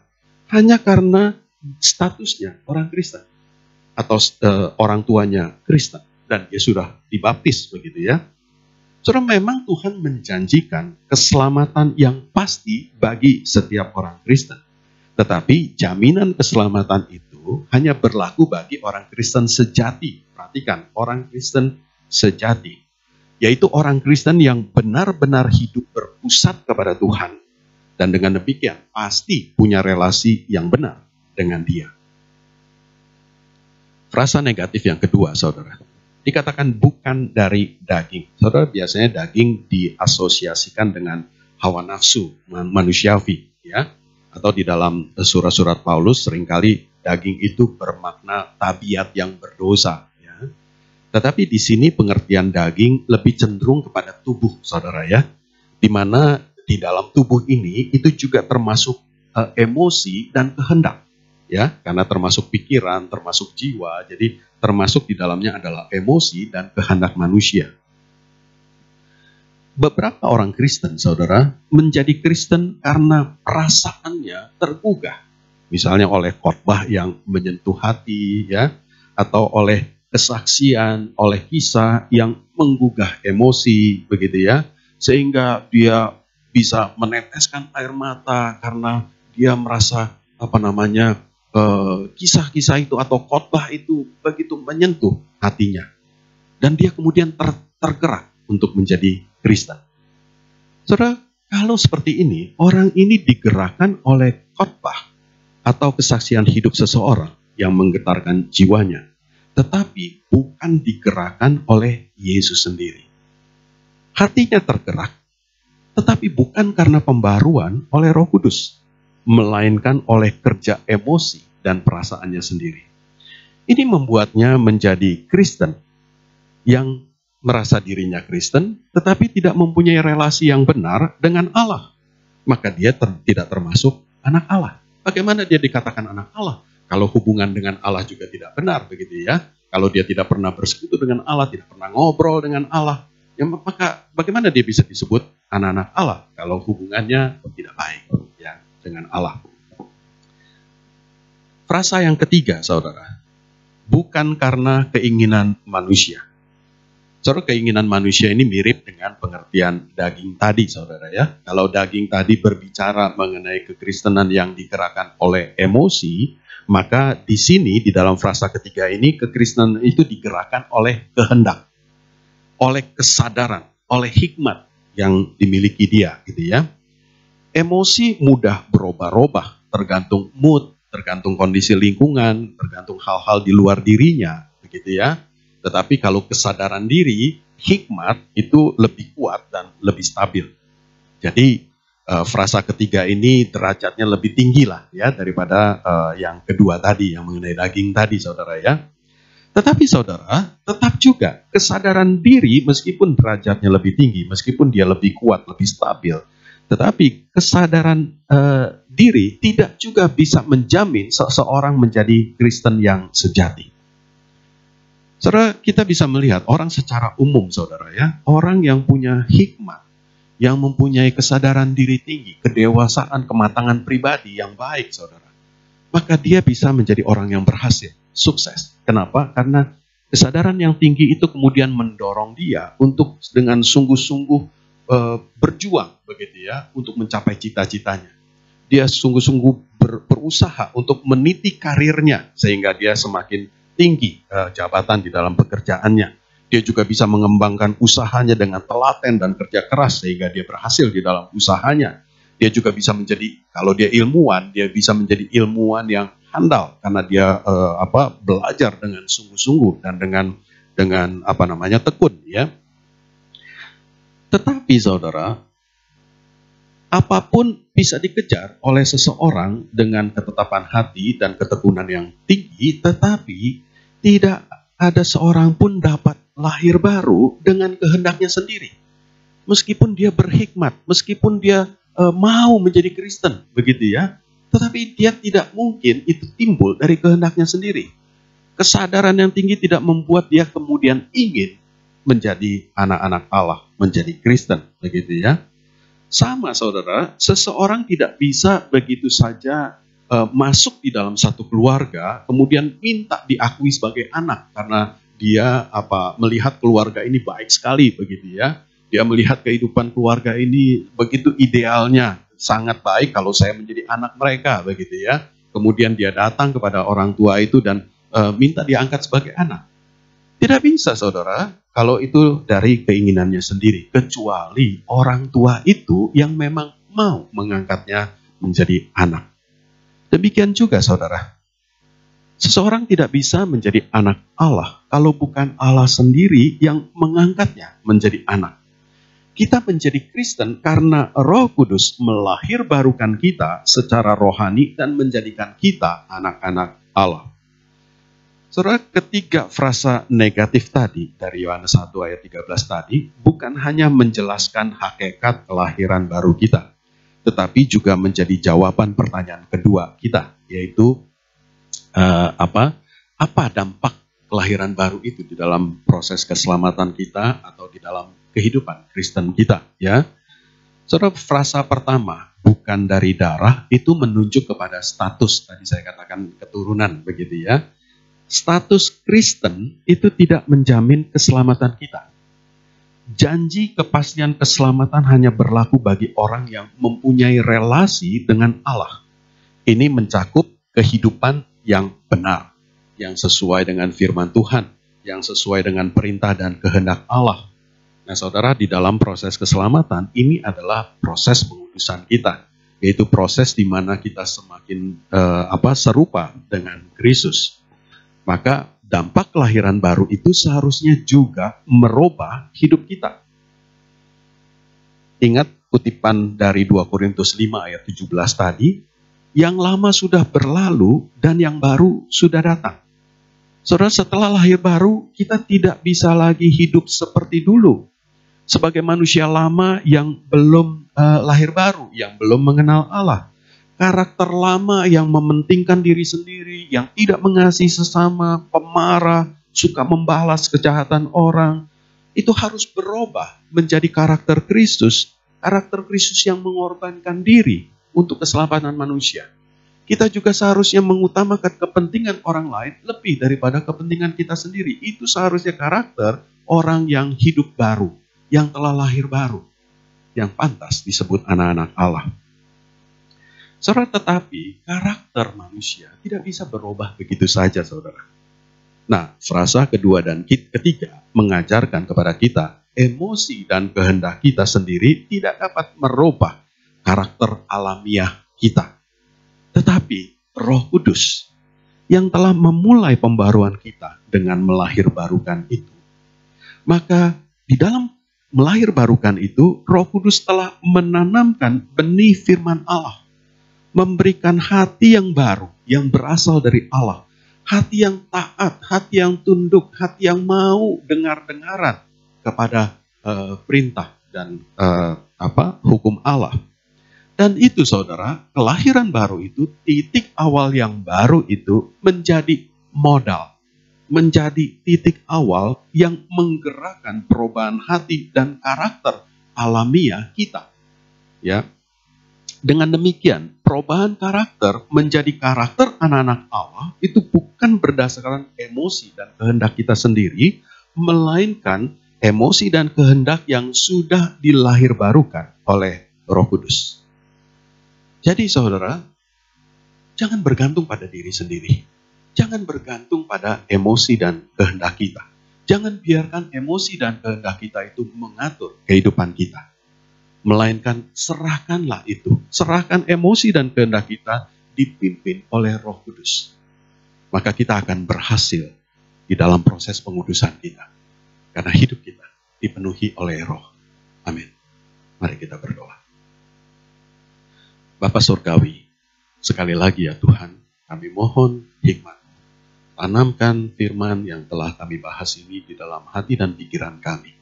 hanya karena statusnya orang Kristen atau orang tuanya Kristen dan dia sudah dibaptis, begitu ya. Saudara, memang Tuhan menjanjikan keselamatan yang pasti bagi setiap orang Kristen. Tetapi jaminan keselamatan itu hanya berlaku bagi orang Kristen sejati. Perhatikan, orang Kristen sejati. Yaitu orang Kristen yang benar-benar hidup berpusat kepada Tuhan. Dan dengan demikian pasti punya relasi yang benar dengan Dia. Frasa negatif yang kedua, saudara. Dikatakan bukan dari daging. Saudara, biasanya daging diasosiasikan dengan hawa nafsu manusiawi, ya. Atau di dalam surat-surat Paulus seringkali daging itu bermakna tabiat yang berdosa, ya. Tetapi di sini pengertian daging lebih cenderung kepada tubuh, saudara, ya. Di mana di dalam tubuh ini itu juga termasuk emosi dan kehendak. Ya, karena termasuk pikiran, termasuk jiwa, jadi termasuk di dalamnya adalah emosi dan kehendak manusia. Beberapa orang Kristen, saudara, menjadi Kristen karena perasaannya tergugah. Misalnya oleh khotbah yang menyentuh hati, ya, atau oleh kesaksian, oleh kisah yang menggugah emosi, begitu ya, sehingga dia bisa meneteskan air mata karena dia merasa kisah-kisah itu atau khotbah itu begitu menyentuh hatinya. Dan dia kemudian tergerak untuk menjadi Kristen. Saudara, kalau seperti ini, orang ini digerakkan oleh khotbah atau kesaksian hidup seseorang yang menggetarkan jiwanya. Tetapi bukan digerakkan oleh Yesus sendiri. Hatinya tergerak, tetapi bukan karena pembaruan oleh Roh Kudus, melainkan oleh kerja emosi dan perasaannya sendiri. Ini membuatnya menjadi Kristen yang merasa dirinya Kristen, tetapi tidak mempunyai relasi yang benar dengan Allah. Maka dia tidak termasuk anak Allah. Bagaimana dia dikatakan anak Allah? Kalau hubungan dengan Allah juga tidak benar, begitu ya. Kalau dia tidak pernah bersekutu dengan Allah, tidak pernah ngobrol dengan Allah, ya maka bagaimana dia bisa disebut anak-anak Allah kalau hubungannya tidak baik ya dengan Allah. Frasa yang ketiga, saudara, bukan karena keinginan manusia. Saudara, keinginan manusia ini mirip dengan pengertian daging tadi, saudara ya. Kalau daging tadi berbicara mengenai kekristenan yang digerakkan oleh emosi, maka di sini di dalam frasa ketiga ini kekristenan itu digerakkan oleh kehendak, oleh kesadaran, oleh hikmat yang dimiliki dia, gitu ya. Emosi mudah berubah-ubah, tergantung mood, tergantung kondisi lingkungan, tergantung hal-hal di luar dirinya, begitu ya. Tetapi kalau kesadaran diri, hikmat itu lebih kuat dan lebih stabil. Jadi frasa ketiga ini derajatnya lebih tinggi lah ya daripada yang kedua tadi, yang mengenai daging tadi, saudara ya. Tetapi saudara, tetap juga kesadaran diri meskipun derajatnya lebih tinggi, meskipun dia lebih kuat, lebih stabil, tetapi kesadaran diri tidak juga bisa menjamin seseorang menjadi Kristen yang sejati. Saudara, kita bisa melihat orang secara umum, saudara ya, orang yang punya hikmat, yang mempunyai kesadaran diri tinggi, kedewasaan, kematangan pribadi yang baik, saudara, maka dia bisa menjadi orang yang berhasil, sukses. Kenapa? Karena kesadaran yang tinggi itu kemudian mendorong dia untuk dengan sungguh-sungguh berjuang, begitu ya, untuk mencapai cita-citanya. Dia sungguh-sungguh berusaha untuk meniti karirnya sehingga dia semakin tinggi jabatan di dalam pekerjaannya. Dia juga bisa mengembangkan usahanya dengan telaten dan kerja keras sehingga dia berhasil di dalam usahanya. Dia juga bisa menjadi, kalau dia ilmuwan, dia bisa menjadi ilmuwan yang handal karena dia belajar dengan sungguh-sungguh dan dengan tekun ya. Tetapi saudara, apapun bisa dikejar oleh seseorang dengan ketetapan hati dan ketekunan yang tinggi, tetapi tidak ada seorang pun dapat lahir baru dengan kehendaknya sendiri. Meskipun dia berhikmat, meskipun dia mau menjadi Kristen, begitu ya, tetapi dia tidak mungkin itu timbul dari kehendaknya sendiri. Kesadaran yang tinggi tidak membuat dia kemudian ingin menjadi anak-anak Allah, menjadi Kristen, begitu ya. Sama saudara, seseorang tidak bisa begitu saja masuk di dalam satu keluarga, kemudian minta diakui sebagai anak karena dia melihat keluarga ini baik sekali, begitu ya. Dia melihat kehidupan keluarga ini begitu idealnya, sangat baik kalau saya menjadi anak mereka, begitu ya. Kemudian dia datang kepada orang tua itu dan minta diangkat sebagai anak. Tidak bisa, saudara, kalau itu dari keinginannya sendiri, kecuali orang tua itu yang memang mau mengangkatnya menjadi anak. Demikian juga, saudara, seseorang tidak bisa menjadi anak Allah kalau bukan Allah sendiri yang mengangkatnya menjadi anak. Kita menjadi Kristen karena Roh Kudus melahirbarukan kita secara rohani dan menjadikan kita anak-anak Allah. Saudara, ketiga frasa negatif tadi dari Yohanes 1 ayat 13 tadi bukan hanya menjelaskan hakikat kelahiran baru kita, tetapi juga menjadi jawaban pertanyaan kedua kita, yaitu apa dampak kelahiran baru itu di dalam proses keselamatan kita atau di dalam kehidupan Kristen kita, ya. Saudara, frasa pertama, bukan dari darah, itu menunjuk kepada status, tadi saya katakan keturunan, begitu ya. Status Kristen itu tidak menjamin keselamatan kita. Janji kepastian keselamatan hanya berlaku bagi orang yang mempunyai relasi dengan Allah. Ini mencakup kehidupan yang benar, yang sesuai dengan firman Tuhan, yang sesuai dengan perintah dan kehendak Allah. Nah, saudara, di dalam proses keselamatan, ini adalah proses pengudusan kita, yaitu proses di mana kita semakin serupa dengan Kristus. Maka dampak kelahiran baru itu seharusnya juga merubah hidup kita. Ingat kutipan dari 2 Korintus 5 ayat 17 tadi, yang lama sudah berlalu dan yang baru sudah datang. Saudara, setelah lahir baru, kita tidak bisa lagi hidup seperti dulu. Sebagai manusia lama yang belum lahir baru, yang belum mengenal Allah. karakter lama yang mementingkan diri sendiri, yang tidak mengasihi sesama, pemarah, suka membalas kejahatan orang, itu harus berubah menjadi karakter Kristus yang mengorbankan diri untuk keselamatan manusia. Kita juga seharusnya mengutamakan kepentingan orang lain lebih daripada kepentingan kita sendiri. Itu seharusnya karakter orang yang hidup baru, yang telah lahir baru, yang pantas disebut anak-anak Allah. Saudara, tetapi karakter manusia tidak bisa berubah begitu saja, saudara. Nah, frasa kedua dan ketiga mengajarkan kepada kita emosi dan kehendak kita sendiri tidak dapat merubah karakter alamiah kita. Tetapi Roh Kudus yang telah memulai pembaruan kita dengan melahirbarukan itu. Maka di dalam melahirbarukan itu, Roh Kudus telah menanamkan benih firman Allah. Memberikan hati yang baru, yang berasal dari Allah. Hati yang taat, hati yang tunduk, hati yang mau dengar-dengaran kepada perintah dan hukum Allah. Dan itu, saudara, kelahiran baru itu, titik awal yang baru itu menjadi modal, menjadi titik awal yang menggerakkan perubahan hati dan karakter alamiah kita. Ya, dengan demikian, perubahan karakter menjadi karakter anak-anak Allah itu bukan berdasarkan emosi dan kehendak kita sendiri, melainkan emosi dan kehendak yang sudah dilahirbarukan oleh Roh Kudus. Jadi saudara, jangan bergantung pada diri sendiri. Jangan bergantung pada emosi dan kehendak kita. Jangan biarkan emosi dan kehendak kita itu mengatur kehidupan kita. Melainkan serahkanlah itu. Serahkan emosi dan kehendak kita dipimpin oleh Roh Kudus. Maka kita akan berhasil di dalam proses pengudusan kita. Karena hidup kita dipenuhi oleh Roh. Amin. Mari kita berdoa. Bapa Surgawi, sekali lagi ya Tuhan, kami mohon hikmat. Tanamkan firman yang telah kami bahas ini di dalam hati dan pikiran kami.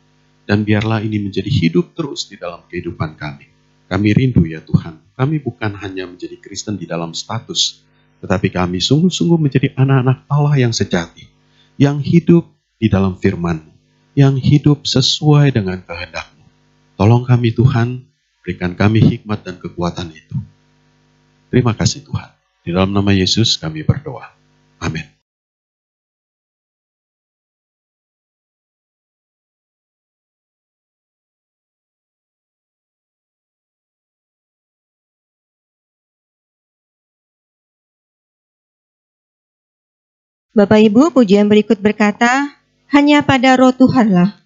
Dan biarlah ini menjadi hidup terus di dalam kehidupan kami. Kami rindu ya Tuhan, kami bukan hanya menjadi Kristen di dalam status, tetapi kami sungguh-sungguh menjadi anak-anak Allah yang sejati, yang hidup di dalam firman-Mu, yang hidup sesuai dengan kehendak-Mu. Tolong kami Tuhan, berikan kami hikmat dan kekuatan itu. Terima kasih Tuhan. Di dalam nama Yesus kami berdoa. Amin. Bapak Ibu, pujian berikut berkata, hanya pada Roh Tuhanlah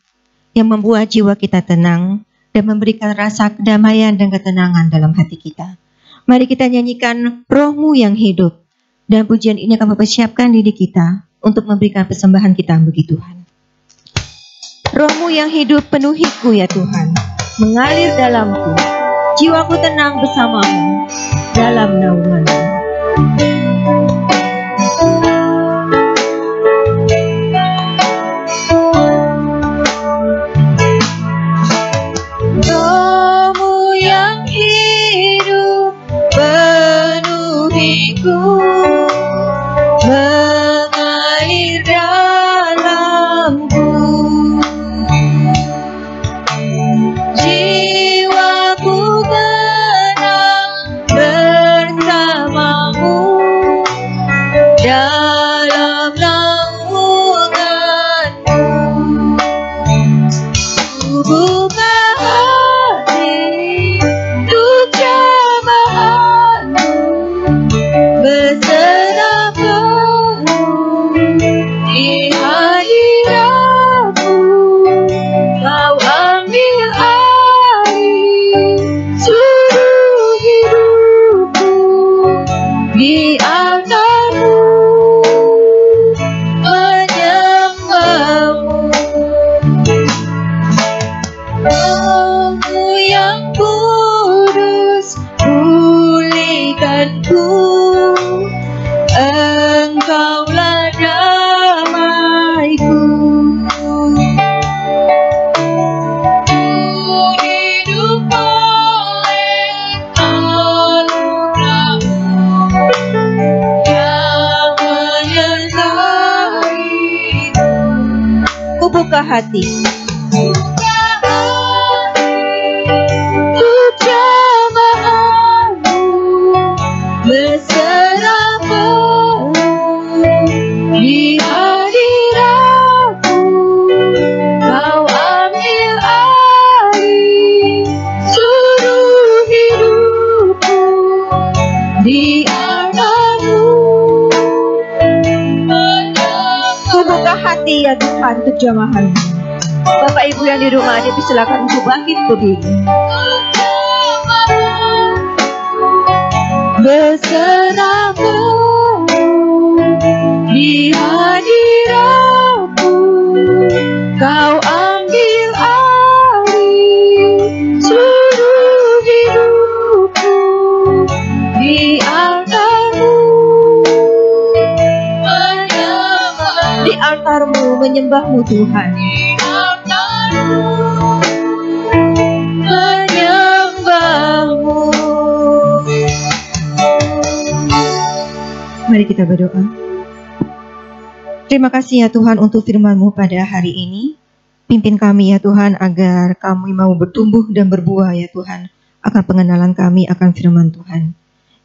yang membuat jiwa kita tenang dan memberikan rasa kedamaian dan ketenangan dalam hati kita. Mari kita nyanyikan Roh-Mu yang hidup. Dan pujian ini akan mempersiapkan diri kita untuk memberikan persembahan kita bagi Tuhan. Roh-Mu yang hidup penuhiku ya Tuhan, mengalir dalamku. Jiwaku tenang bersamamu dalam naungan-Mu. Mengalir dalamku, jiwaku tenang bersamamu dalam naunganmu. Buka hati untuk jamaah-Mu, berserah penuh di hadirat-Mu. Kau ambil alih seluruh hidupku, biarkan-Mu menyembah-Mu. Roh-Mu yang kudus, pulihkanku. Engkaulah damaiku. Ku hidup oleh anugerah-Mu. buka hati. Berserah penuh di hadiratmu, Kau ambil alih seluruh hidupku, biarkanmu Ku buka hati ya Tuhan untuk jamaah-Mu. Bapak Ibu yang di rumah, dipersilakan untuk bangkit berdiri. berserah penuh di hadiratmu, Kau ambil alih seluruh hidupku, biarkanmu Di altar-Mu menyembah-Mu Tuhan. menyembah-Mu. Mari kita berdoa. Terima kasih ya Tuhan untuk firman-Mu pada hari ini. Pimpin kami ya Tuhan agar kami mau bertumbuh dan berbuah ya Tuhan akan pengenalan kami akan firman Tuhan.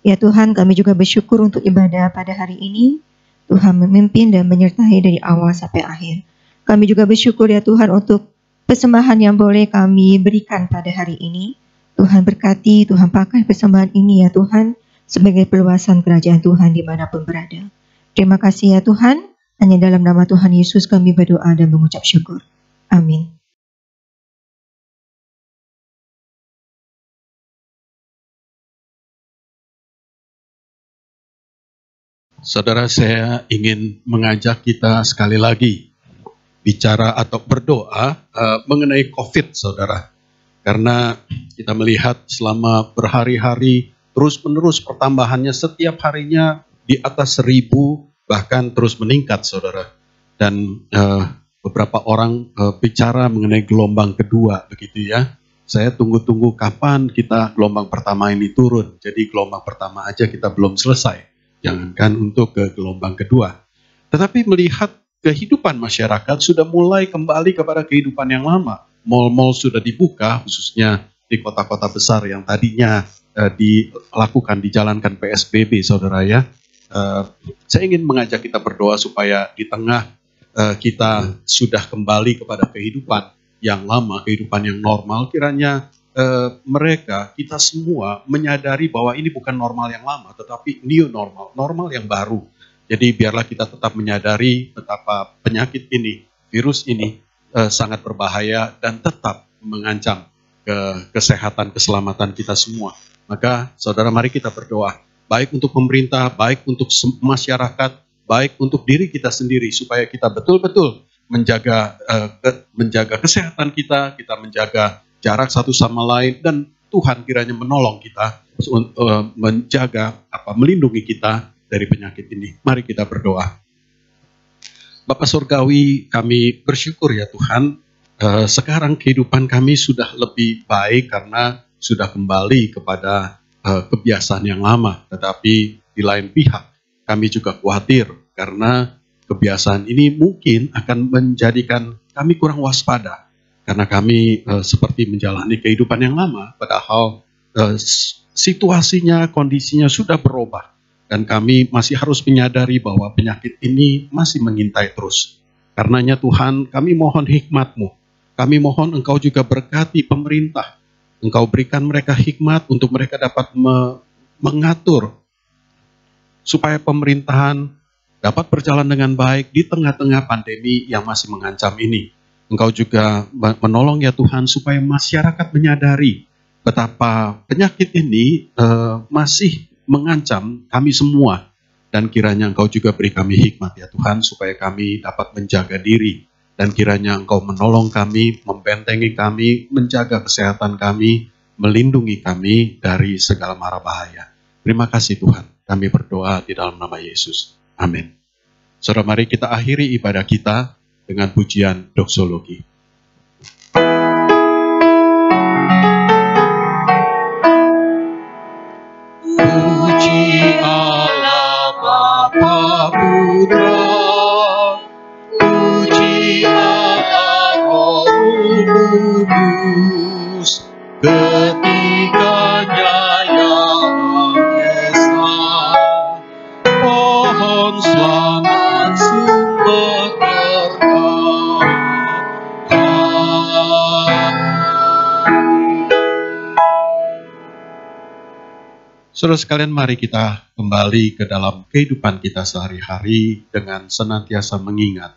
Ya Tuhan, kami juga bersyukur untuk ibadah pada hari ini. Tuhan memimpin dan menyertai dari awal sampai akhir. Kami juga bersyukur ya Tuhan untuk persembahan yang boleh kami berikan pada hari ini. Tuhan berkati, Tuhan pakai persembahan ini ya Tuhan sebagai perluasan kerajaan Tuhan dimanapun berada. Terima kasih ya Tuhan. Hanya dalam nama Tuhan Yesus kami berdoa dan mengucap syukur. Amin. Saudara, saya ingin mengajak kita sekali lagi bicara atau berdoa mengenai COVID, saudara. Karena kita melihat selama berhari-hari terus-menerus pertambahannya setiap harinya di atas 1000, bahkan terus meningkat, saudara. Dan beberapa orang bicara mengenai gelombang kedua, begitu ya. Saya tunggu-tunggu kapan kita gelombang pertama ini turun. Jadi gelombang pertama aja kita belum selesai. Jangankan untuk ke gelombang kedua. Tetapi melihat kehidupan masyarakat sudah mulai kembali kepada kehidupan yang lama. Mal-mal sudah dibuka, khususnya di kota-kota besar yang tadinya dijalankan PSBB, saudara ya. Saya ingin mengajak kita berdoa supaya di tengah kita sudah kembali kepada kehidupan yang lama, kehidupan yang normal, kiranya kita semua menyadari bahwa ini bukan normal yang lama, tetapi new normal, normal yang baru. Jadi biarlah kita tetap menyadari betapa penyakit ini, virus ini sangat berbahaya dan tetap mengancam kesehatan, keselamatan kita semua. Maka saudara, mari kita berdoa, baik untuk pemerintah, baik untuk masyarakat, baik untuk diri kita sendiri, supaya kita betul-betul menjaga kesehatan kita menjaga jarak satu sama lain, dan Tuhan kiranya menolong kita melindungi kita dari penyakit ini. Mari kita berdoa. Bapa Surgawi, kami bersyukur ya Tuhan, sekarang kehidupan kami sudah lebih baik karena sudah kembali kepada kebiasaan yang lama. Tetapi di lain pihak, kami juga khawatir karena kebiasaan ini mungkin akan menjadikan kami kurang waspada. Karena kami seperti menjalani kehidupan yang lama, padahal situasinya, kondisinya sudah berubah. Dan kami masih harus menyadari bahwa penyakit ini masih mengintai terus. Karenanya Tuhan, kami mohon hikmat-Mu. Kami mohon Engkau juga berkati pemerintah. Engkau berikan mereka hikmat untuk mereka dapat mengatur supaya pemerintahan dapat berjalan dengan baik di tengah-tengah pandemi yang masih mengancam ini. Engkau juga menolong ya Tuhan supaya masyarakat menyadari betapa penyakit ini masih mengancam kami semua. Dan kiranya Engkau juga beri kami hikmat ya Tuhan supaya kami dapat menjaga diri. Dan kiranya Engkau menolong kami, membentengi kami, menjaga kesehatan kami, melindungi kami dari segala mara bahaya. Terima kasih Tuhan, kami berdoa di dalam nama Yesus. Amin. Saudara, mari kita akhiri ibadah kita dengan pujian doksologi. Puji Allah Bapa Putra, puji Allah Saudara sekalian, mari kita kembali ke dalam kehidupan kita sehari-hari dengan senantiasa mengingat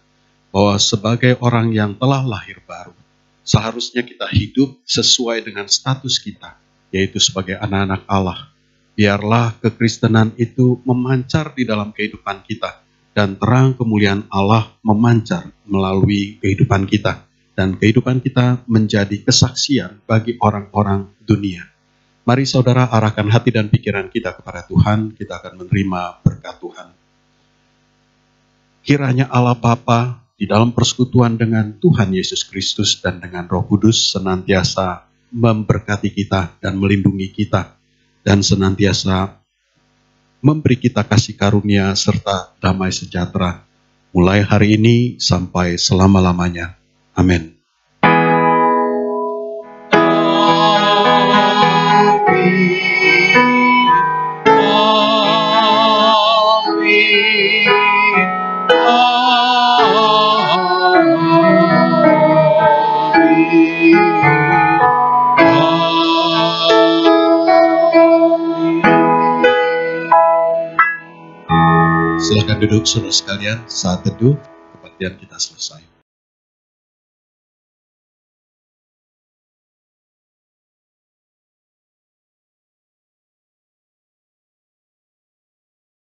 bahwa sebagai orang yang telah lahir baru, seharusnya kita hidup sesuai dengan status kita, yaitu sebagai anak-anak Allah. Biarlah kekristenan itu memancar di dalam kehidupan kita, dan terang kemuliaan Allah memancar melalui kehidupan kita, dan kehidupan kita menjadi kesaksian bagi orang-orang dunia. Mari saudara arahkan hati dan pikiran kita kepada Tuhan, kita akan menerima berkat Tuhan. Kiranya Allah Bapa di dalam persekutuan dengan Tuhan Yesus Kristus dan dengan Roh Kudus senantiasa memberkati kita dan melindungi kita, dan senantiasa memberi kita kasih karunia serta damai sejahtera mulai hari ini sampai selama-lamanya. Amin. Silakan duduk saudara sekalian, saat teduh kebaktian kita selesai.